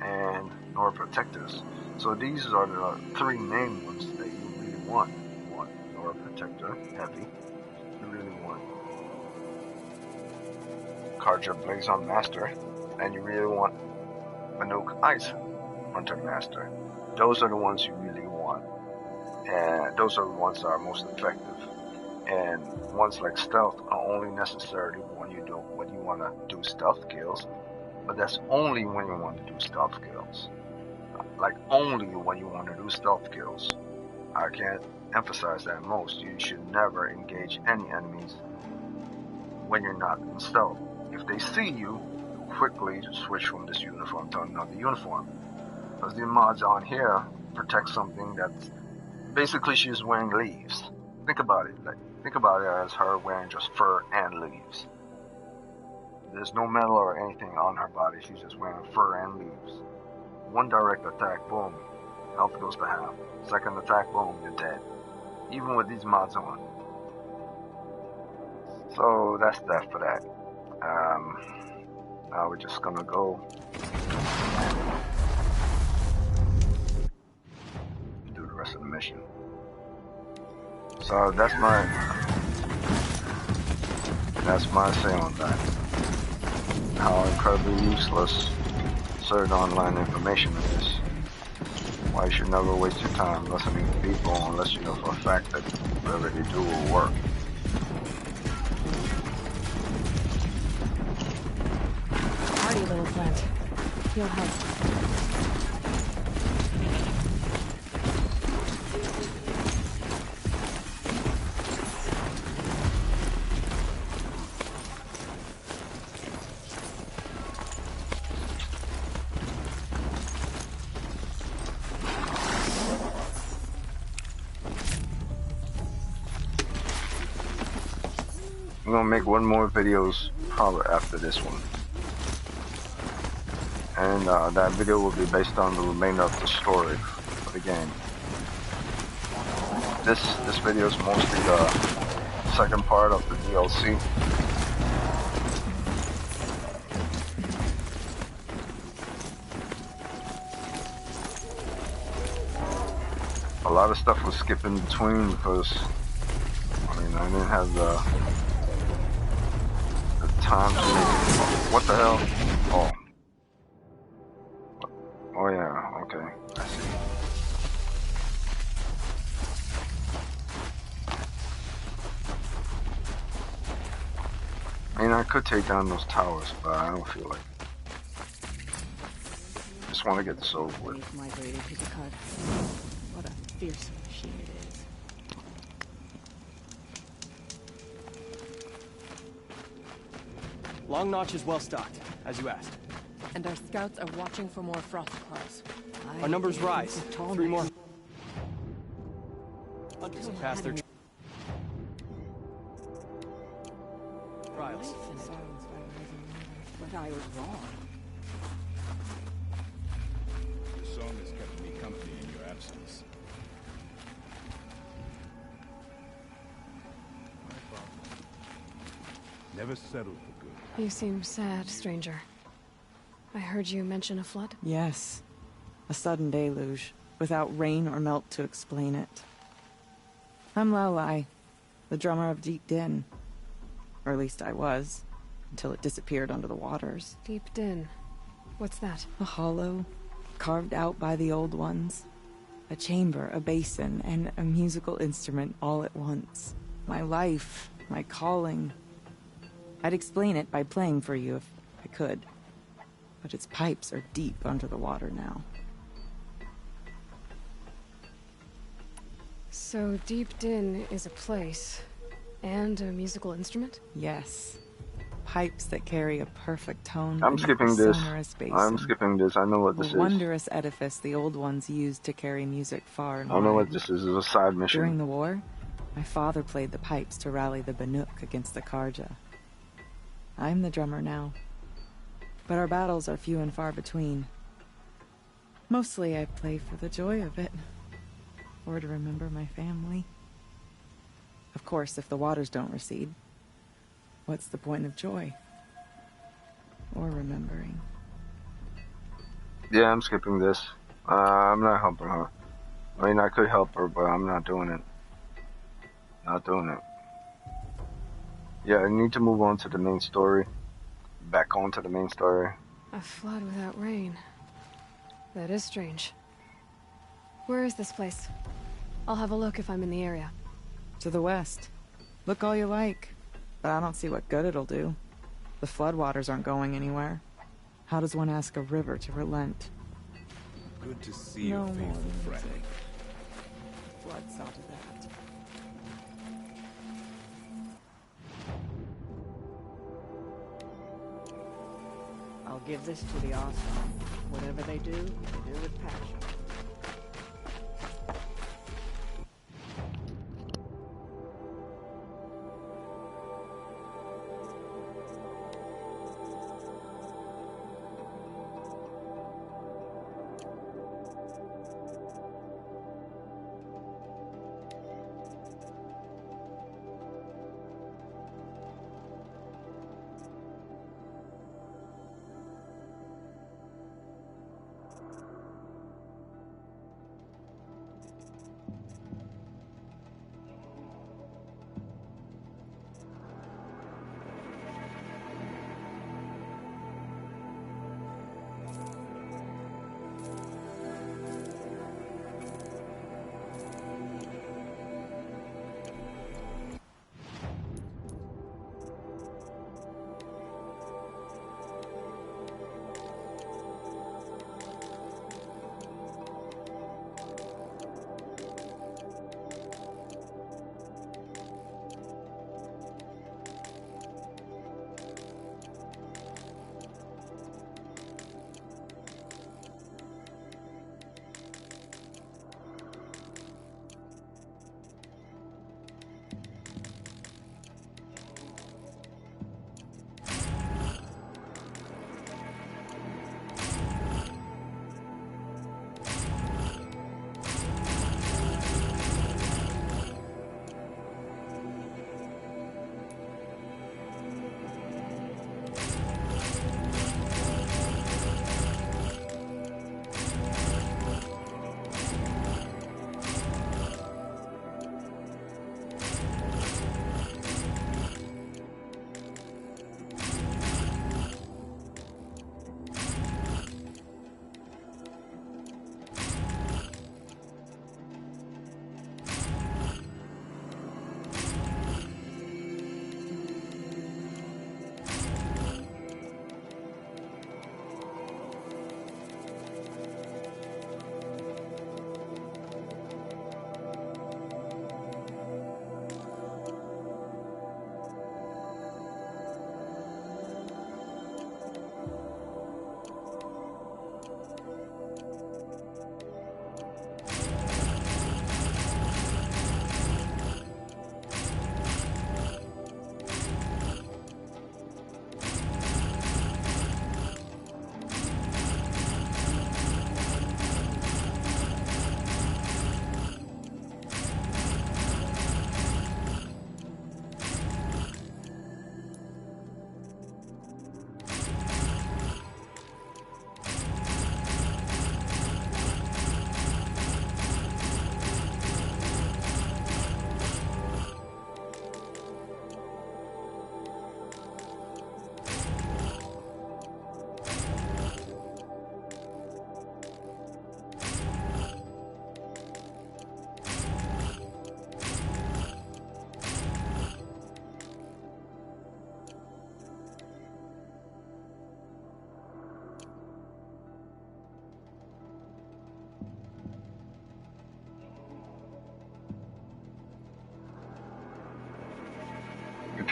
and Nora protectors. So these are the 3 main ones that you really want. You want Nora protector, heavy. You really want Karja blaze on master, and you really want Banuk ice hunter master. Those are the ones you really want, and those are the ones that are most effective. And ones like stealth are only necessarily when you want to do stealth kills, but that's only when you want to do stealth kills. Like, only when you want to do stealth kills. I can't emphasize that most. You should never engage any enemies when you're not in stealth. If they see you, quickly switch from this uniform to another uniform. Because the mods on here protect something that's basically she's wearing leaves. Think about it. Think about it as her wearing just fur and leaves. There's no metal or anything on her body. She's just wearing fur and leaves. 1 direct attack, boom, health goes to half. 2nd attack, boom, you're dead. Even with these mods on. So that's that for that. Now we're just gonna go do the rest of the mission. So that's my say on that. How incredibly useless certain online information is. Why you should never waste your time listening to people unless you know for a fact that whatever they do will work. You'll help. I'm gonna make one more videos probably after this one. And that video will be based on the remainder of the story of the game. This video is mostly the second part of the DLC. A lot of stuff was skipped in between because I didn't have the time to make it. What the hell? Oh. Oh yeah, okay. I see. I could take down those towers, but I don't feel like it. Just want to get this over with. Migrated to the cut. What a fearsome machine it is. Long Notch is well stocked, as you asked. And our scouts are watching for more frost claws. Our numbers rise. 3 more hunters have passed their trials. But I was wrong. The song has kept me company in your absence. My problem. Never settled for good. You seem sad, stranger. I heard you mention a flood? Yes. A sudden deluge, without rain or melt to explain it. I'm Lelai, the drummer of Deep Din. Or at least I was, until it disappeared under the waters. Deep Din. What's that? A hollow, carved out by the old ones. A chamber, a basin, and a musical instrument all at once. My life, my calling. I'd explain it by playing for you if I could. But its pipes are deep under the water now. So Deep Din is a place and a musical instrument? Yes. Pipes that carry a perfect tone. I'm skipping this. Basin. I'm skipping this. I know what this is. A wondrous edifice the old ones used to carry music far and I know wide. what this is. It's a side mission. During the war, my father played the pipes to rally the Banuk against the Karja. I'm the drummer now. But our battles are few and far between. Mostly I play for the joy of it. Or to remember my family. Of course, if the waters don't recede, what's the point of joy? Or remembering? Yeah, I'm skipping this. I'm not helping her. I could help her, but I'm not doing it. Not doing it. Yeah, I need to move on to the main story. Back onto the main story. A flood without rain. That is strange. Where is this place? I'll have a look if I'm in the area. To the west. Look all you like. But I don't see what good it'll do. The floodwaters aren't going anywhere. How does one ask a river to relent? Good to see you, faithful friend. Blood saw to that. I'll give this to the awesome. Whatever they do with passion.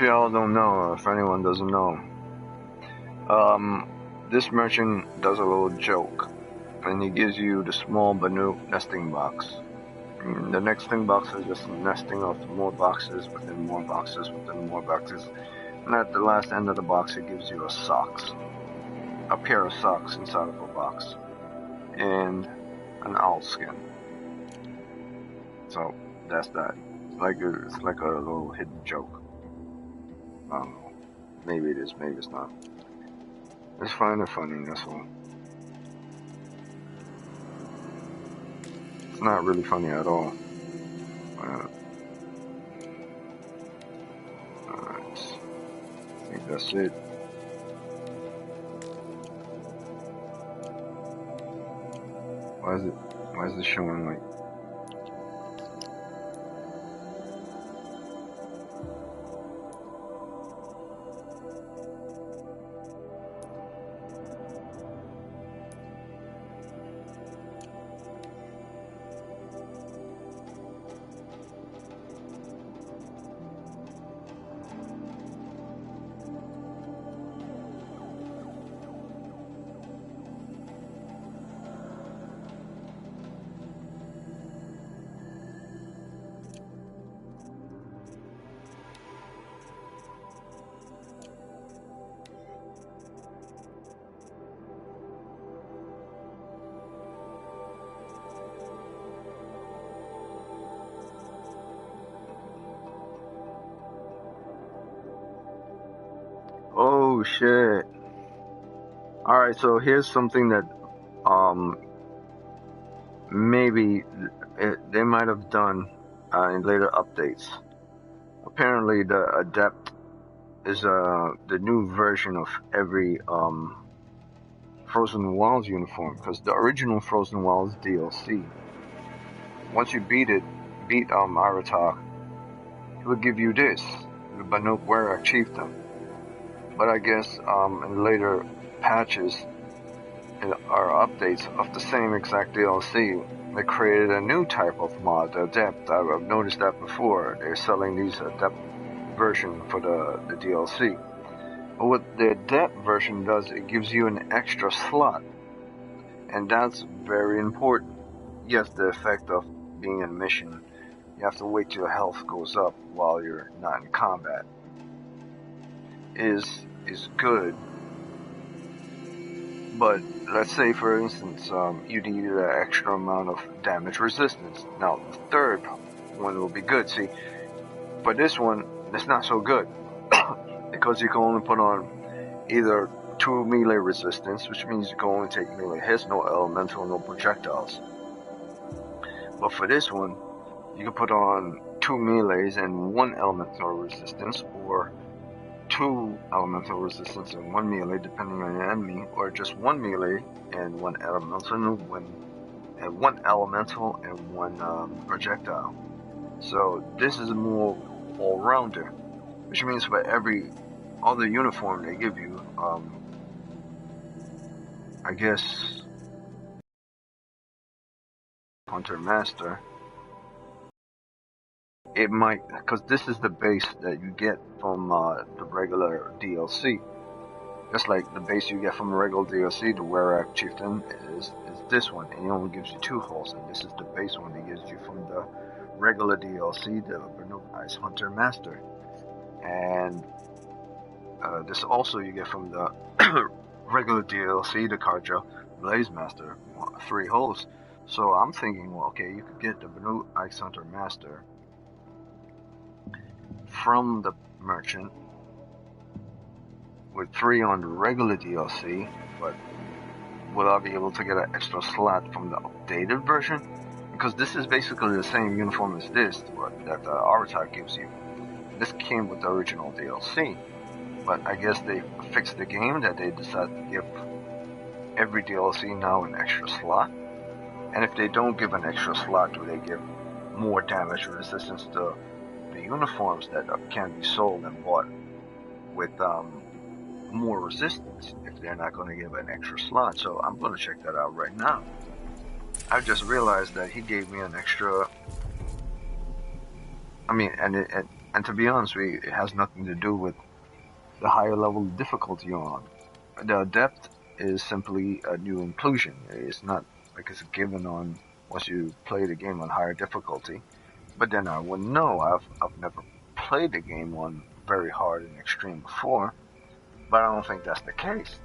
if y'all don't know, or if anyone doesn't know, this merchant does a little joke, and he gives you the small Banuk nesting box. And the nesting box is just a nesting of more boxes within more boxes within more boxes, and at the last end of the box, it gives you a pair of socks inside of a box, and an owl skin. So that's that. It's like a little hidden joke. I don't know. Maybe it is, maybe it's not. It's find it funny, that's all. It's not really funny at all. Alright. I think that's it. Why is it showing like oh shit. Alright, so here's something that maybe they might have done in later updates. Apparently the Adept is the new version of every Frozen Wilds uniform, because the original Frozen Wilds DLC, once you beat Aratak, it would give you this, the Banuk Werak Chieftain. But I guess in later patches or updates of the same exact DLC, they created a new type of mod, the Adept. I've noticed that before. They're selling these Adept version for the DLC. But what the Adept version does, it gives you an extra slot. And that's very important. Yes, the effect of being in a mission, you have to wait till your health goes up while you're not in combat, is good. But let's say, for instance, you need an extra amount of damage resistance. Now, the third one will be good. See, for this one, it's not so good. Because you can only put on either 2 melee resistance, which means you can only take melee hits, no elemental, no projectiles. But for this one, you can put on 2 melees and 1 elemental resistance, or 2 elemental resistance and 1 melee depending on your enemy, or just 1 melee and 1 elemental, and 1 elemental and 1 projectile. So this is more all-rounder, which means for every other uniform they give you, I guess Hunter Master, it might, because this is the base that you get from the regular DLC. Just like the base you get from the regular DLC, the Werak Chieftain is this one, and it only gives you 2 hulls, and this is the base one that gives you from the regular DLC, the Banuk Ice Hunter Master. And this also you get from the regular DLC, the Karja Blaze Master, 3 hulls. So I'm thinking, well, okay, you could get the Banuk Ice Hunter Master from the merchant with 3 on the regular DLC, but will I be able to get an extra slot from the updated version? Because this is basically the same uniform as this that the Aratak gives you. This came with the original DLC, but I guess they fixed the game that they decided to give every DLC now an extra slot. And if they don't give an extra slot, do they give more damage resistance to the uniforms that can be sold and bought with more resistance if they're not going to give an extra slot? So I'm going to check that out right now. I just realized that he gave me an extra, and And to be honest with you, it has nothing to do with the higher level of difficulty you're on. The adept is simply a new inclusion. It's not like it's a given on once you play the game on higher difficulty. But then I wouldn't know. I've never played the game on very hard and extreme before, but I don't think that's the case.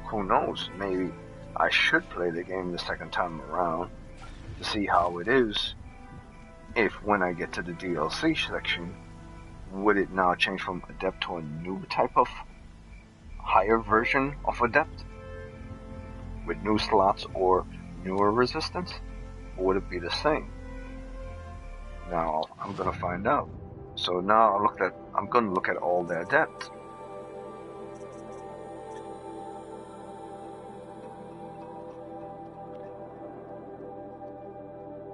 Who knows? Maybe I should play the game the second time around to see how it is. If when I get to the DLC section, would it now change from adept to a new type of higher version of adept with new slots or newer resistance, or would it be the same? Now I'm gonna find out. So now I'm gonna look at all the adepts.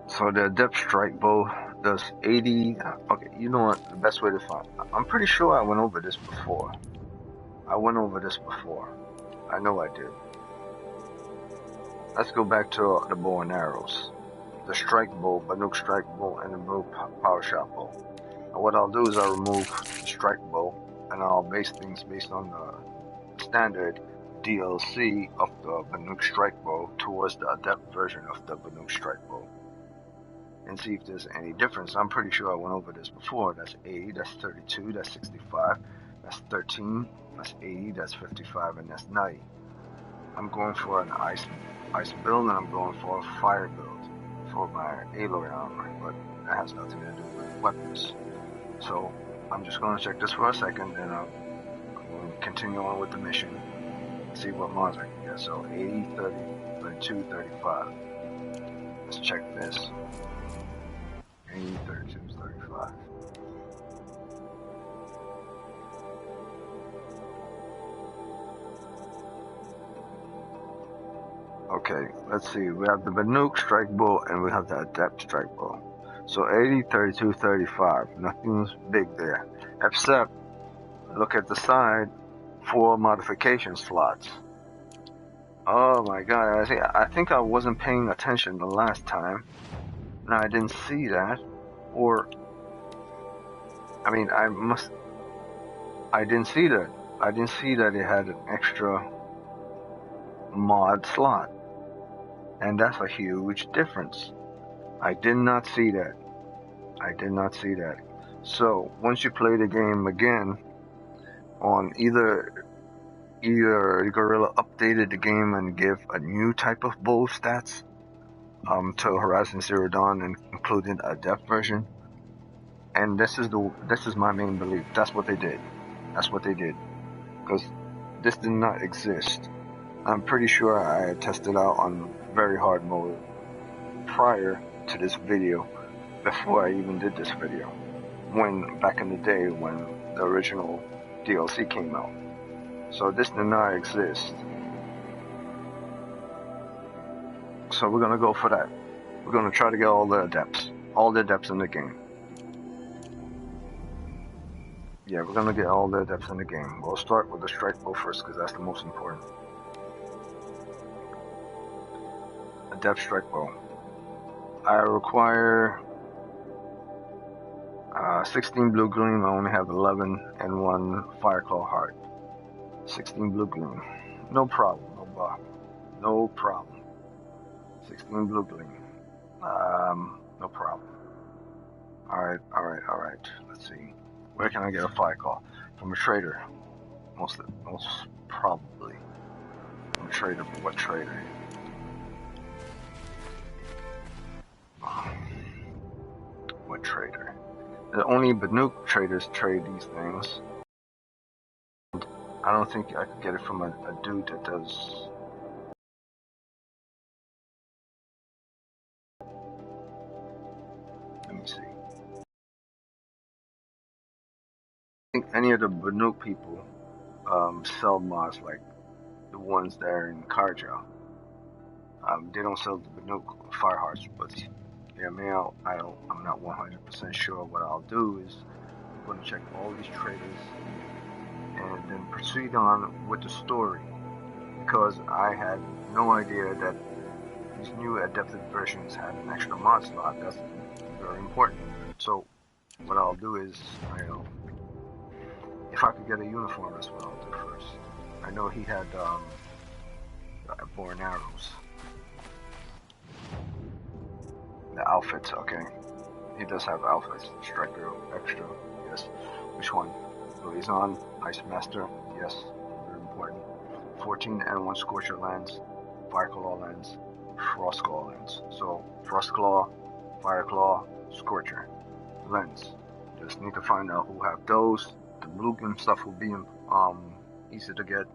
So the adept strike bow does 80. Okay, you know what? The best way to find. I'm pretty sure I went over this before. I know I did. Let's go back to the bow and arrows. The strike bow, Banuk strike bow, and the Banuk power shot bow. And what I'll do is I'll remove the strike bow, and I'll base things based on the standard DLC of the Banuk strike bow towards the adept version of the Banuk strike bow, and see if there's any difference. I'm pretty sure I went over this before. That's 80, that's 32, that's 65, that's 13, that's 80, that's 55, and that's 90. I'm going for an ice build, and I'm going for a fire build for my Aloy armor, but that has nothing to do with weapons. So I'm just going to check this for a second, and I'm going to continue on with the mission, see what mods I can get. So 80, 30, 32, 35. Let's check this. 80, 32, 35. Okay, let's see. We have the Banuk strike bow and we have the adept strike bow. So 80, 32, 35. Nothing's big there. Except, look at the side, 4 modification slots. Oh my god, I think I wasn't paying attention the last time. No, I didn't see that. Or, I mean, I didn't see that. I didn't see that it had an extra mod slot. And that's a huge difference. I did not see that. So, once you play the game again, on either Gorilla updated the game and give a new type of bow stats to Horizon Zero Dawn, and including a depth version. And this is my main belief. That's what they did. Because this did not exist. I'm pretty sure I had tested out on very hard mode prior to this video, before I even did this video, when back in the day when the original DLC came out. So this did not exist. So we're gonna go for that. We're gonna try to get all the adepts in the game. Yeah, we're gonna get all the adepts in the game. We'll start with the strike bow first, because that's the most important. Adept strike bow. I require 16 blue gleam. I only have 11 and 1 fireclaw heart. 16 blue gleam. No problem. No problem. 16 blue gleam. No problem. Alright. Let's see. Where can I get a fireclaw? From a trader. Most probably. From a trader, but what trader? What trader? The only Banuk traders trade these things. I don't think I could get it from a dude that does. Let me see. I think any of the Banuk people sell mods like the ones that are in Karja. They don't sell the Banuk Firehearts, but yeah, I'm not 100% sure. What I'll do is I'm going to check all these traders and then proceed on with the story, because I had no idea that these new adapted versions had an extra mod slot. That's very important. So what I'll do is, you know, if I could get a uniform, that's what I'll do first. I know he had bow and arrows. The outfits, okay. He does have outfits. Striker, extra, yes. Which one? Liaison, Ice Master, yes. Very important. 14 and 1 Scorcher lens, Fireclaw lens, Frostclaw lens. So Frostclaw, Fireclaw, Scorcher lens. Just need to find out who have those. The Bluegun stuff will be easy to get.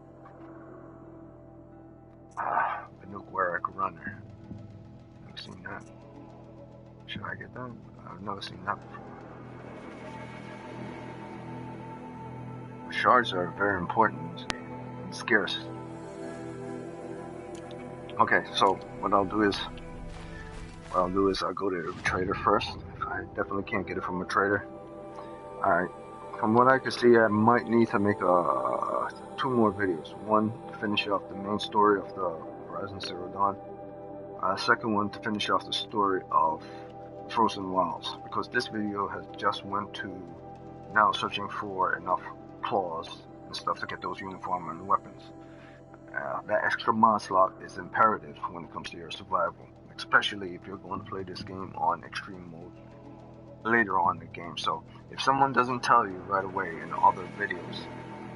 The Nuke Warwick Runner. Never seen that. Should I get that? I've never seen that before. Shards are very important and scarce. Okay, so what I'll do is I'll go to a trader first. I definitely can't get it from a trader. Alright. From what I can see, I might need to make 2 more videos. One to finish off the main story of the Horizon Zero Dawn. Second one to finish off the story of Frozen Wilds, because this video has just went to now searching for enough claws and stuff to get those uniform and weapons. That extra mod slot is imperative when it comes to your survival, especially if you're going to play this game on extreme mode later on in the game. So if someone doesn't tell you right away in other videos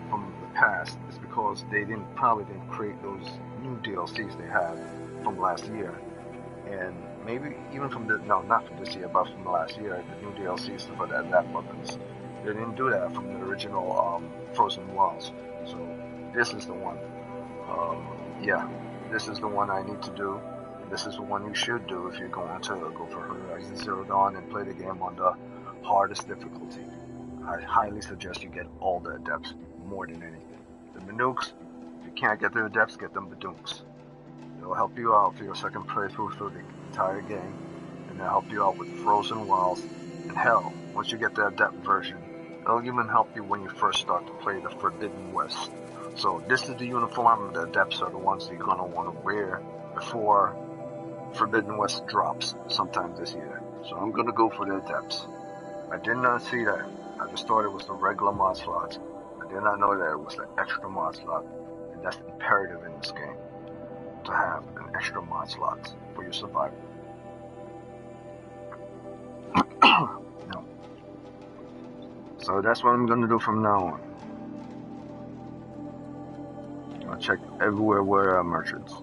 from the past, it's because they probably didn't create those new DLCs they had from last year, and maybe even from not from this year, but from last year, the new DLCs for that weapons. They didn't do that from the original Frozen Wilds. So this is the one. Yeah, this is the one I need to do. This is the one you should do if you're going to go for Horizon Zero Dawn and play the game on the hardest difficulty. I highly suggest you get all the adepts more than anything. The Banooks, if you can't get the adepts, get them Badooks. It'll help you out for your second playthrough through the entire game, and it'll help you out with Frozen Wilds. And hell, once you get the adept version, it'll even help you when you first start to play the Forbidden West. So this is the uniform. The adepts are the ones that you're gonna want to wear before Forbidden West drops sometime this year. So I'm gonna go for the adepts. I did not see that. I just thought it was the regular mod slot. I did not know that it was the extra mod slot, and that's imperative in this game to have an extra mod slot for your survival. No. So that's what I'm gonna do from now on. I'll check everywhere where there are merchants.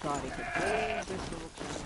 Thought he could hold this little child.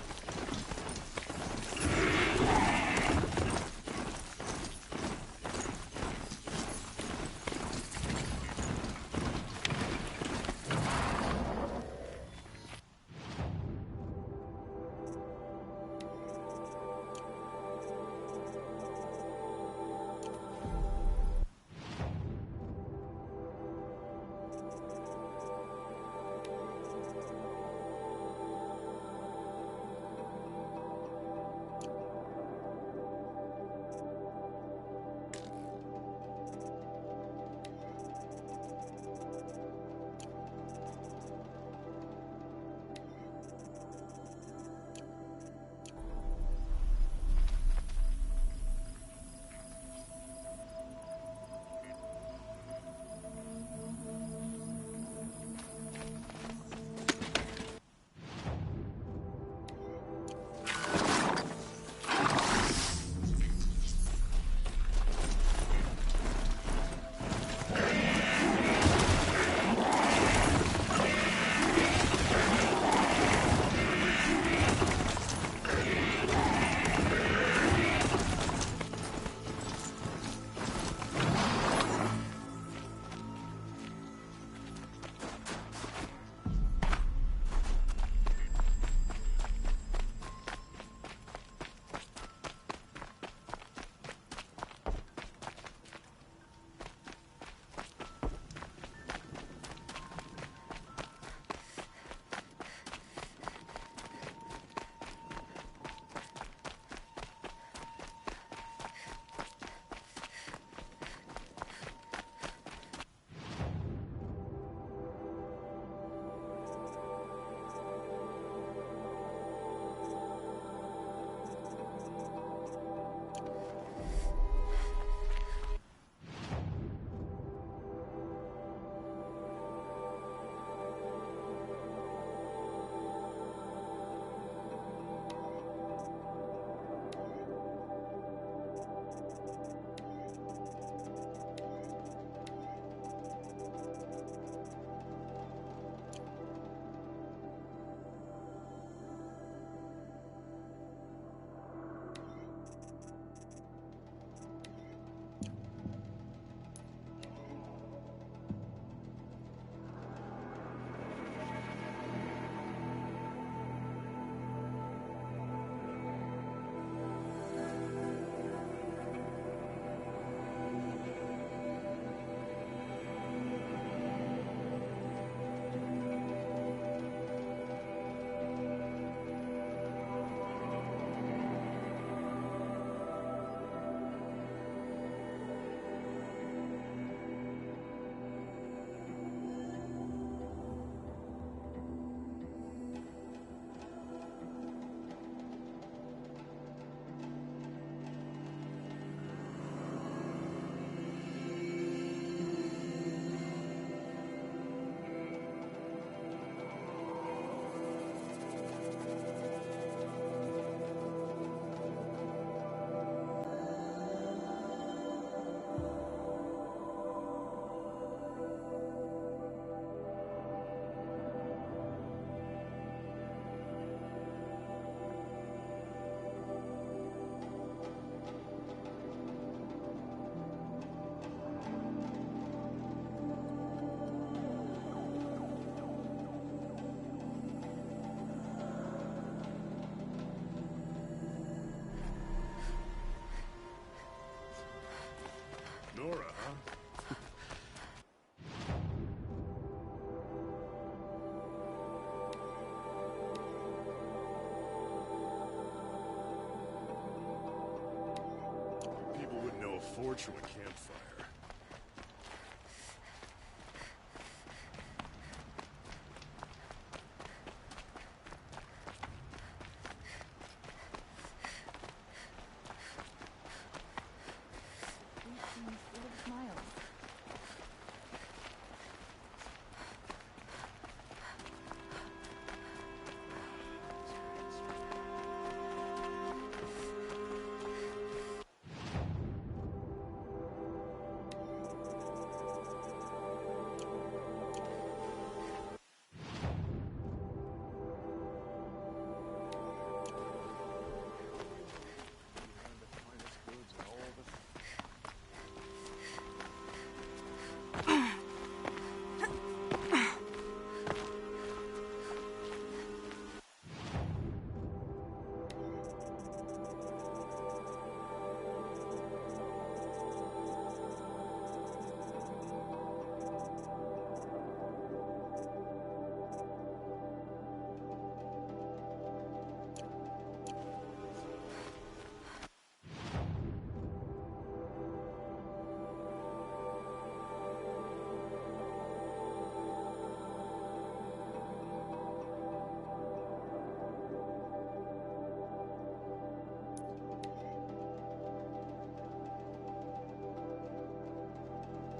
a forge from a campfire.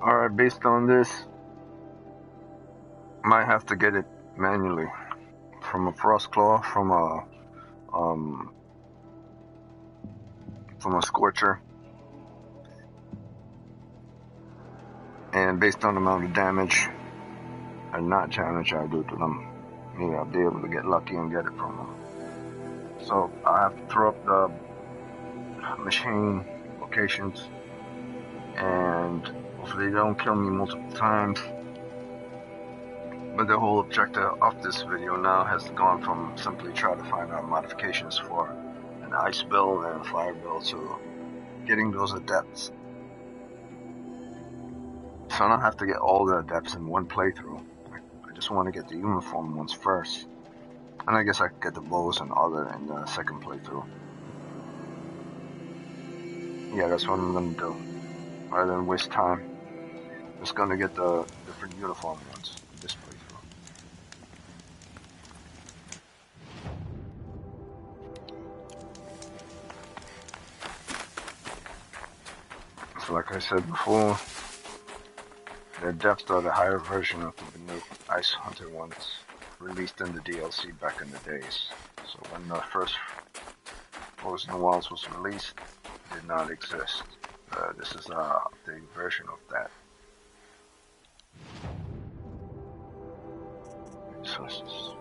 Alright, based on this, might have to get it manually. From a frost claw, from a scorcher. And based on the amount of damage or not damage I do to them, maybe I'll be able to get lucky and get it from them. So I have to throw up the machine locations, and hopefully they don't kill me multiple times. But the whole objective of this video now has gone from simply try to find out modifications for an ice build and a fire build to getting those adepts. So I don't have to get all the adepts in one playthrough. I just want to get the uniform ones first. And I guess I could get the bows and other in the second playthrough. Yeah, that's what I'm gonna do. Rather than waste time, just gonna get the different uniform ones in this playthrough. So like I said before, the adepts are the higher version of the new Ice Hunter ones released in the DLC back in the days. So when the first Frozen Wilds was released, it did not exist. This is the version of that. Resources.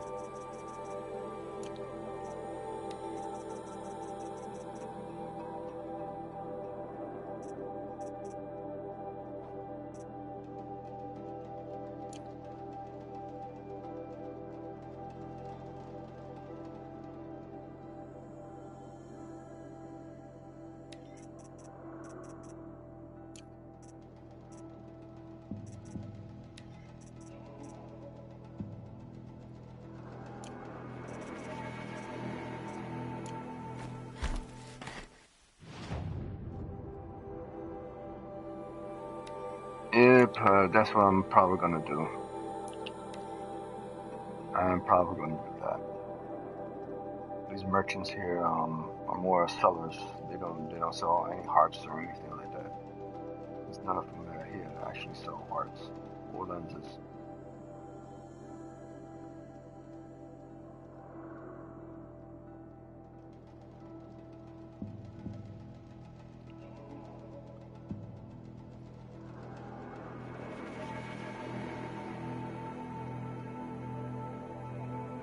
Yep, that's what I'm probably gonna do. I'm probably gonna do that. These merchants here are more sellers. They don't sell any hearts or anything like that. There's none of them here that actually sell hearts or lenses.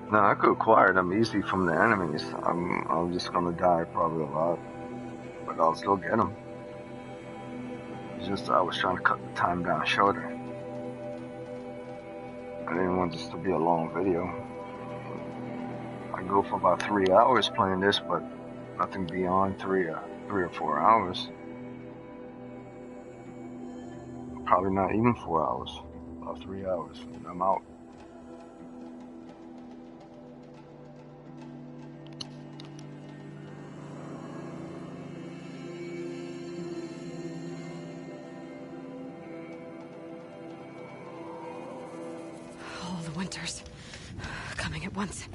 No, I could acquire them easy from the enemies. I'm just gonna die probably a lot, but I'll still get them. It's just I was trying to cut the time down shorter. I didn't want this to be a long video. I go for about 3 hours playing this, but nothing beyond 3 or 4 hours. Probably not even 4 hours. About 3 hours, and I'm out. coming at once.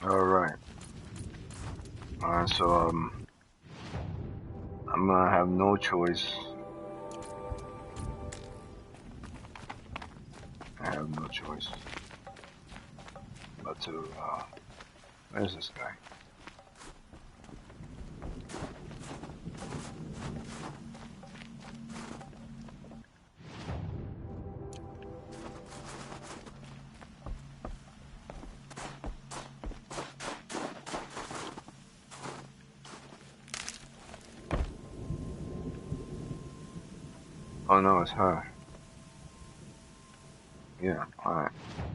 Alright. Alright, so I'm gonna have no choice. I have no choice but to where's this guy? Oh no, it's her. Yeah, alright.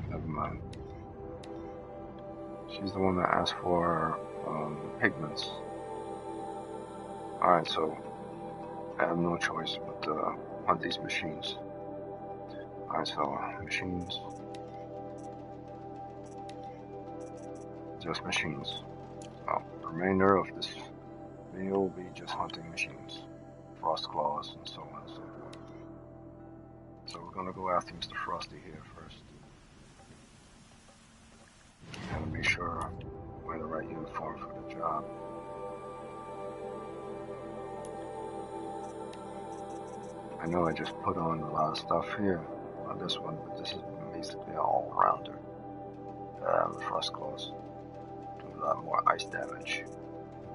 Never mind. She's the one that asked for pigments. Alright, so I have no choice but to hunt these machines. Alright, so machines. Just machines. So the remainder of this video will be just hunting machines. Frost claws and so on and so forth. So we're gonna go after Mr. Frosty here first. Gotta make sure wear the right uniform for the job. I know I just put on a lot of stuff here on this one, but this is basically an all-rounder. Frost claws do a lot more ice damage,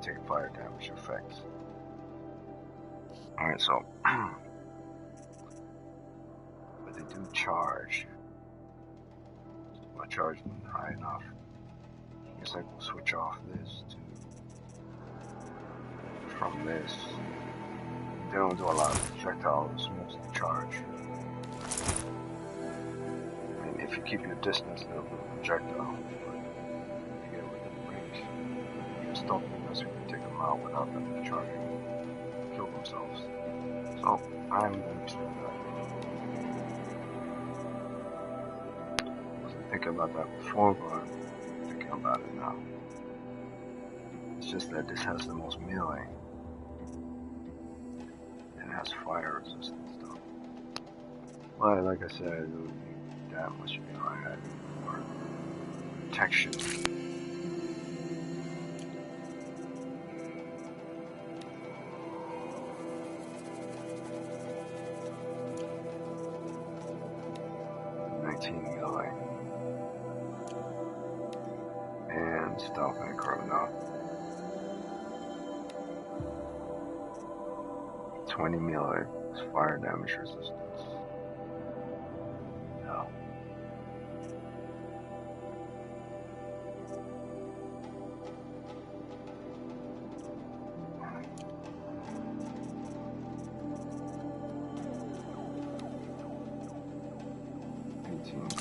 take fire damage effects. Alright, so but they do charge. Not charging high enough. I guess I will switch off this to from this. They don't do a lot of projectiles, mostly charge. I mean, if you keep your distance, they'll do a projectile. But if you get within range, you can stop them unless you can take them out without them charging, kill themselves. So I'm going to do that. Wasn't thinking about that before, but I'm thinking about it now. It's just that this has the most melee. Has fire resistance though. But like I said, it would be that much if I had more protection. 19 melee. And stealth and chrono. 20 melee. Fire damage resistance. No.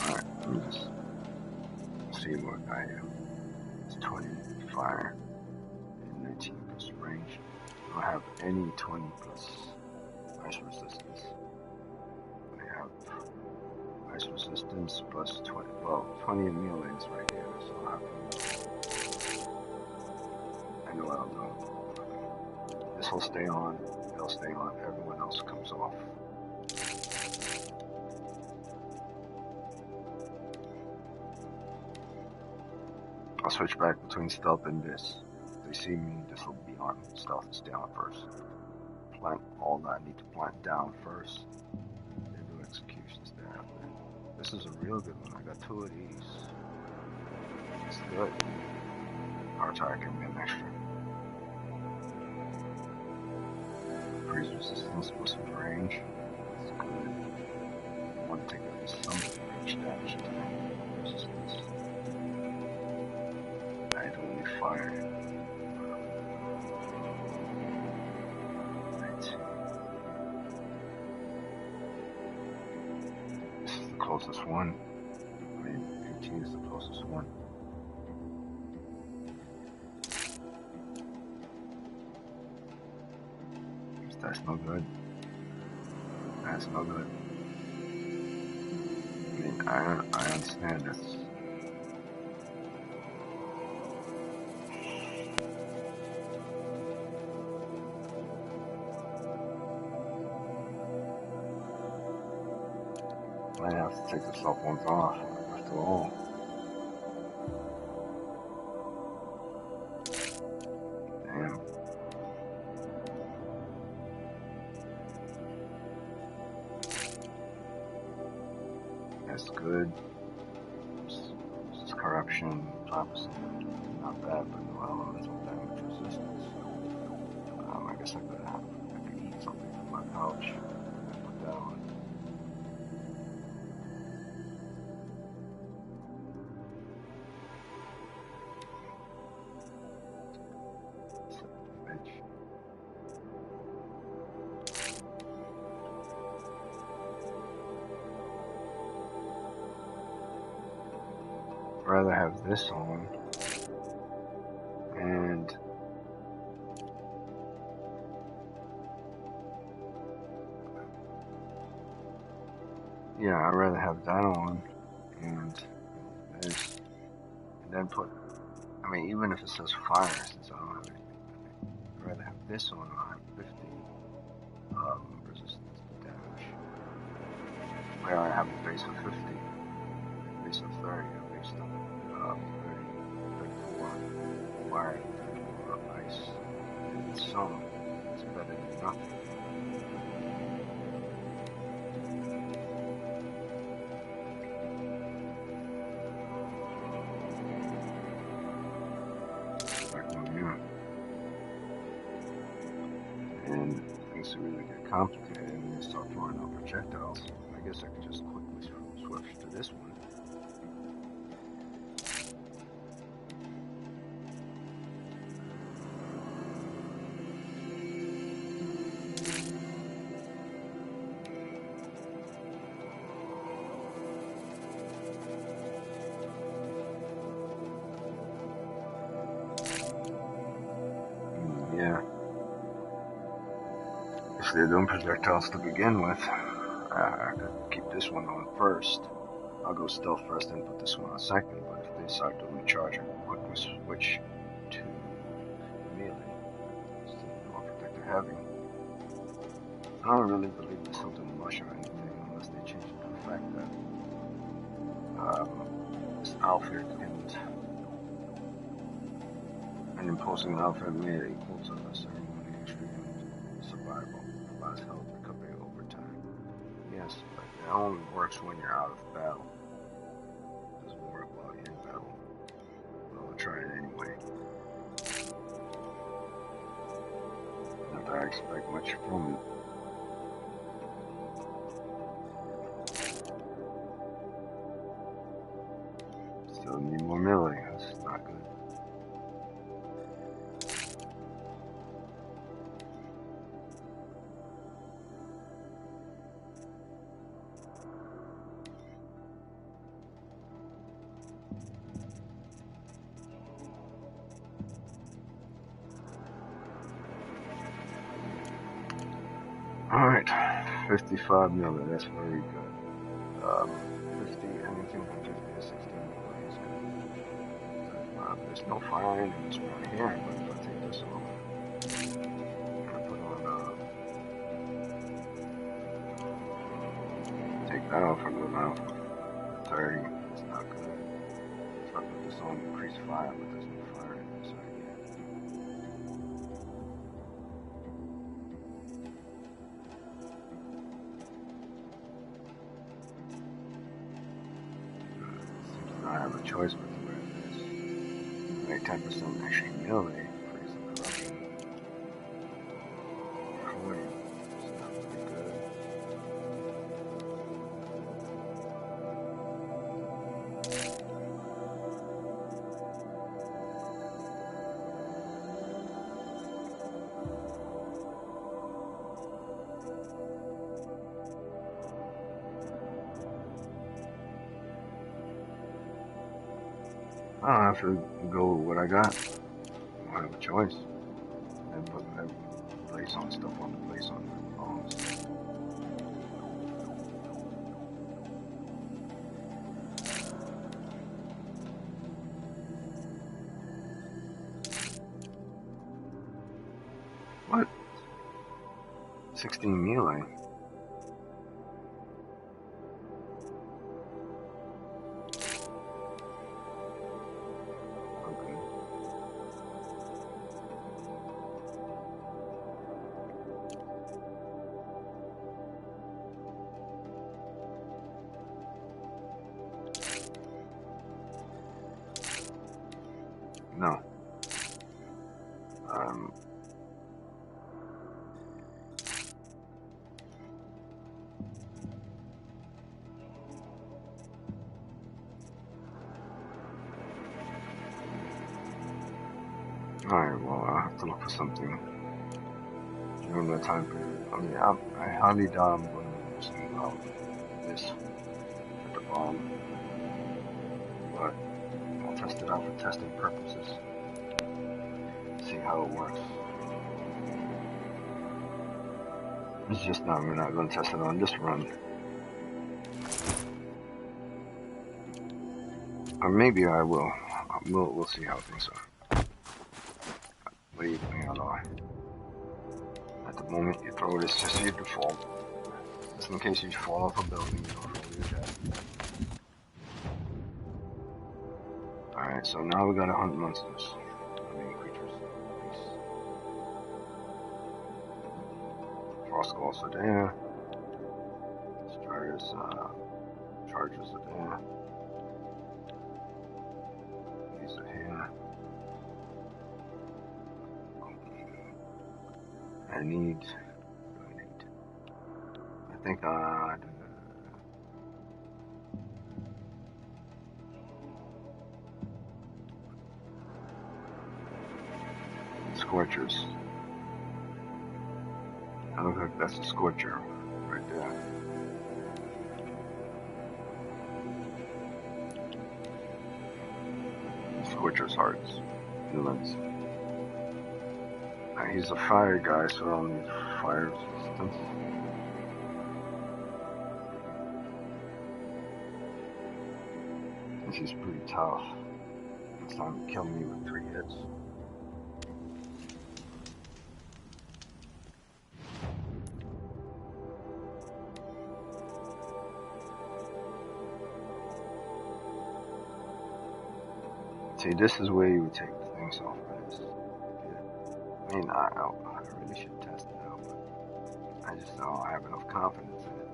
Alright, let me just see what I am. It's 20 fire and 19 plus range. I don't have any 20 plus ice resistance. I have ice resistance plus 20, well, 20 in melees right here, so I have I know what I'm doing. This will stay on, it'll stay on, everyone else comes off. I'll switch back between stealth and this. If they see me, this will be on stealth and stay on first. Plant all that I need to plant down first. Then do executions thereafter. This is a real good one. I got 2 of these. It's good. Our tire can be an extra. Freeze resistance plus range. That's good. I want to take at least some range damage to resistance. I don't need fire. This is the closest one. I mean, 18 is the closest one. That's no good. That's no good. I mean, I understand this. I have to take the soft ones off, after all. that's good. This is corruption, 5%, not bad, but no elemental damage resistance. I guess I could eat something from my pouch and put that on. I'd rather have this on, and yeah, I'd rather have that on, and this, and then put, I mean, even if it says fire, since I don't have anything, I'd rather have this on. I have 50 resistance to damage, where I have a base of 50, base of 30, a base of 34, fire, 34, ice, and some, it's better than nothing. And things really get complicated and you start throwing out projectiles. I guess I could just quickly switch to this one. Yeah. If they're doing projectiles to begin with, I could keep this one on first. I'll go stealth first and put this one on second, but if they start doing charge, I can quickly switch to melee instead of more protector heavy. I don't really believe there's something much or anything unless they change it to the fact that this outfit and imposing an outfit melee equal to a ceremony extreme survival provides health recovery over time. Yes, but it only works when you're out of battle. It doesn't work while you're in battle. But I'll try it anyway. Not that I expect much from it. Still need more melee, that's not good. Alright, 55 million, that's very good. 50, anything from 50 to 60 million is good. There's no fire in this one here, but if I take this off, I put on, take that off, I go down from 30, it's not good. If I put this on, increase fire, but there's no fire in this right here. I have a choice but to wear this. Like 10% extra melee, increase in corruption. 40, it's not pretty good. I don't have to go with what I got. I don't have a choice. And put place on stuff on the place on the bones. What? 16 melee. Alright, well, I have to look for something during that time period. I mean, I highly doubt I'm going to be using this at the bomb, but I'll test it out for testing purposes. See how it works. It's just not, we're not going to test it on this run. Or maybe I will. We'll see how things are. Wait, hang on. At the moment you throw this, just your default. Just in case you fall off a building, you don't roll your death. Alright, so now we gotta hunt monsters. I mean creatures. Frost Galls are there. Chargers are there. These are here. I think Scorchers. I look like that's a Scorcher right there. Scorcher's hearts. Villains. He's a fire guy, so I don't need fire resistance. This is pretty tough. It's time to kill me with 3 hits. See, this is where you would take the things off. I mean, I really should test it out, but I just don't have enough confidence in it.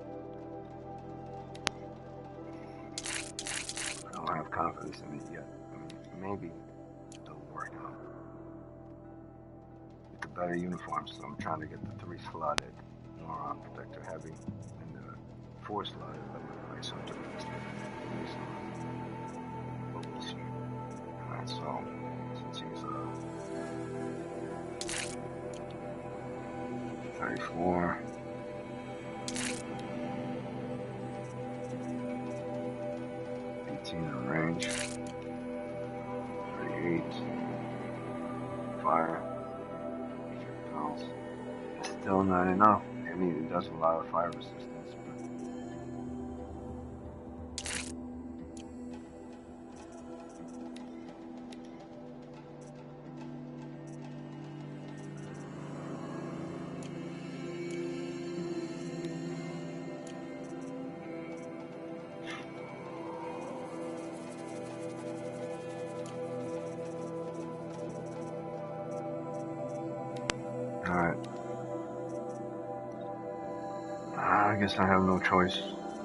I don't have confidence in it yet. I mean, maybe it'll work out. With the better uniforms, so I'm trying to get the 3 slotted Neuron Protector Heavy and the 4 slotted like something else. But we'll see. Alright, so since he's 34. 18 in range. 38. Fire. Projectiles. It's still not enough. I mean, it does a lot of fire resistance. Alright. I guess I have no choice.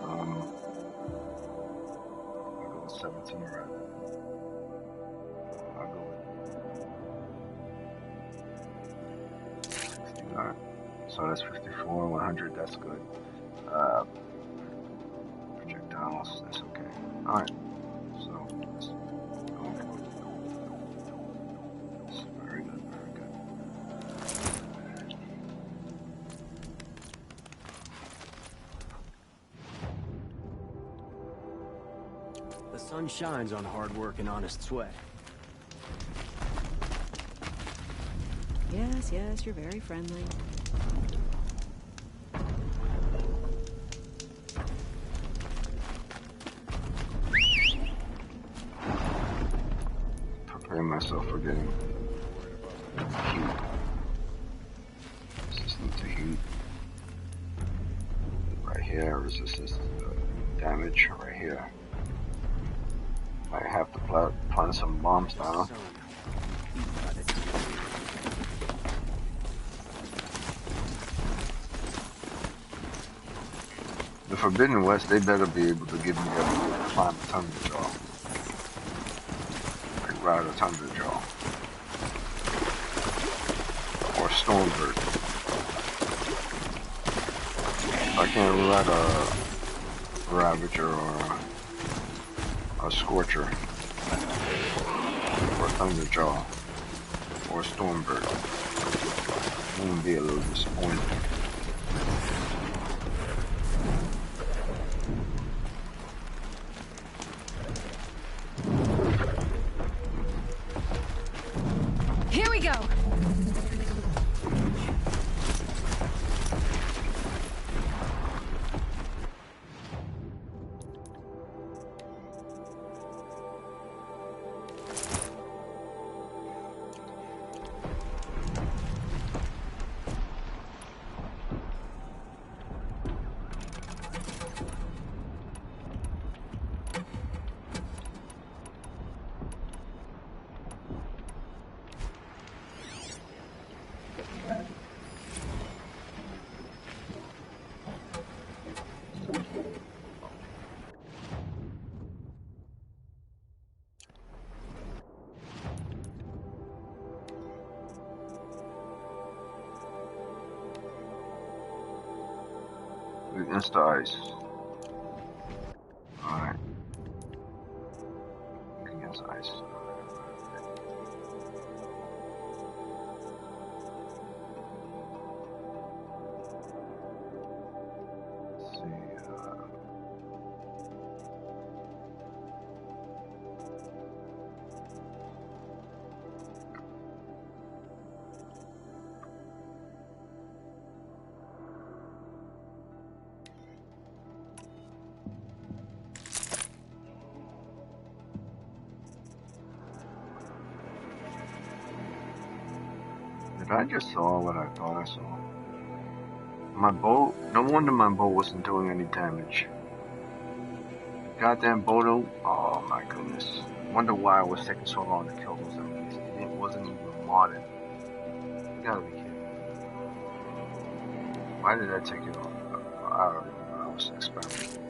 I'll go with 17 right. I'll go with 69. So that's 54, 100, that's good. Projectiles, that's okay. Alright. So, let's go for it. It's very good, very good. The sun shines on hard work and honest sweat. Yes, yes, you're very friendly. Prepare myself for getting heat. Resistant to heat. Right here, resistance to damage right here. I have to plant some bombs down. The Forbidden West, they better be able to give me that climb a tundra jaw. Like ride a tundra jaw. or Stormbird. I can't let a Ravager or a Scorcher or Thunderjaw or Stormbird. I'm gonna be a little disappointed. Here we go. Against the ice. Alright. Against ice. Let's see. I just saw what I thought I saw. My bow, no wonder my bow wasn't doing any damage. Goddamn Baldur, oh my goodness. Wonder why it was taking so long to kill those enemies. It wasn't even modded. You gotta be kidding me. Why did I take it off? I don't know, I was experimenting.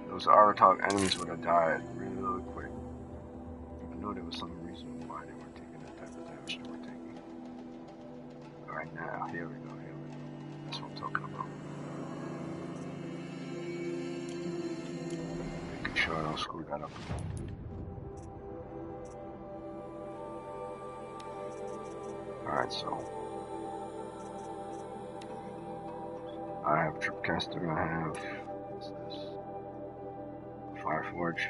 Those Aratok enemies would have died really quick. I knew there was some reason why they weren't taking that type of damage they were taking. Alright, now, here we go. That's what I'm talking about. Making sure I don't screw that up again. Alright, so I have Tripcaster, I have, what's this? Fireforge,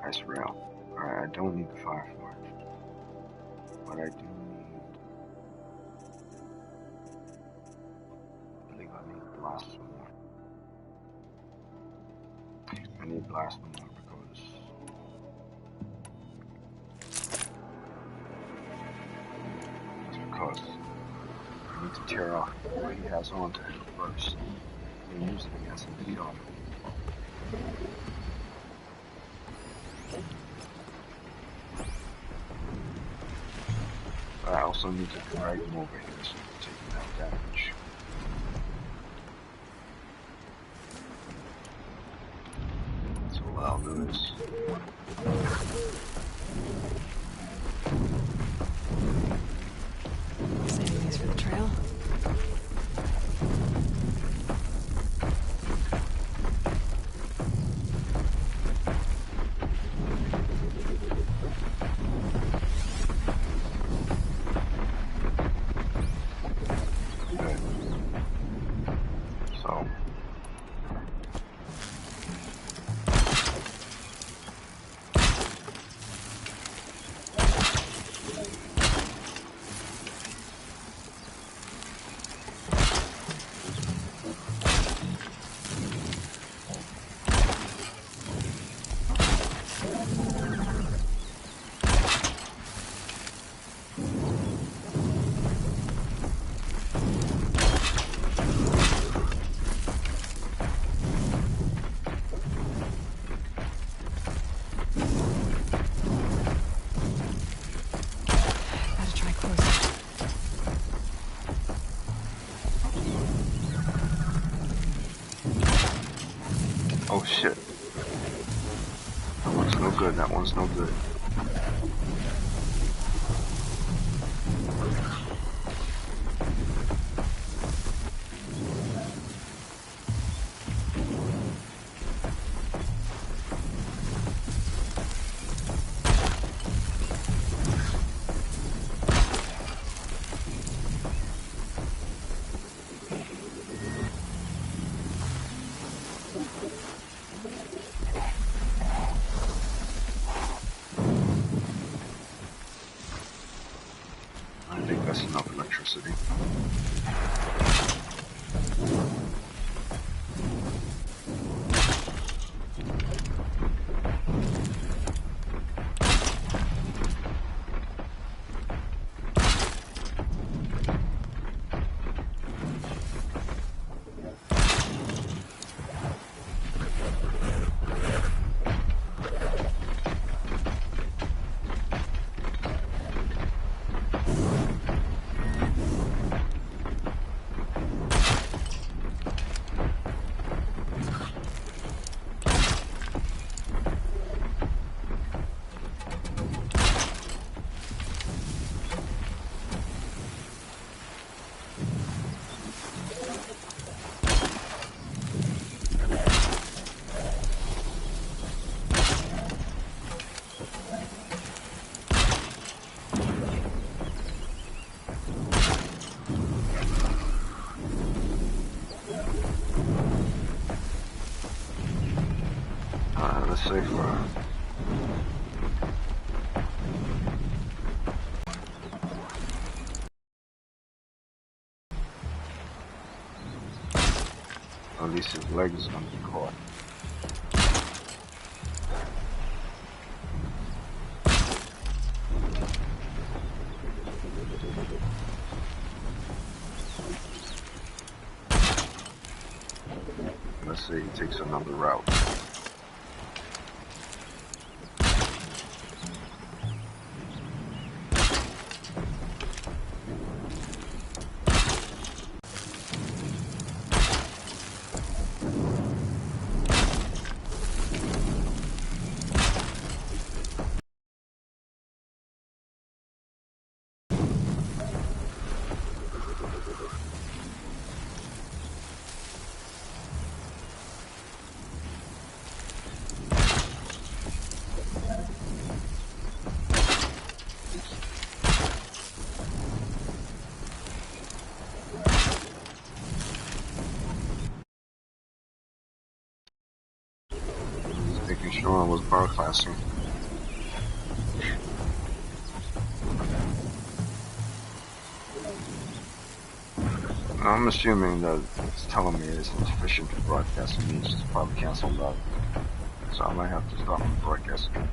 Ice Rail. Alright, I don't need the Fireforge, but I do need, I believe I need Blasphemor. I need Blasphemor because I need to tear off what he has on to him first and use it against him to kill him. I also need to drag him over here so he's taking that damage. So what I'll do is saving these for the trail. oh shit. That one's no good, that one's no good. That's enough electricity. Let's see for at least his leg is going to be caught. Let's say he takes another route. Making sure I was bar classing. I'm assuming that it's telling me it's insufficient to broadcast. It means to probably cancel that. So I might have to stop the broadcast again.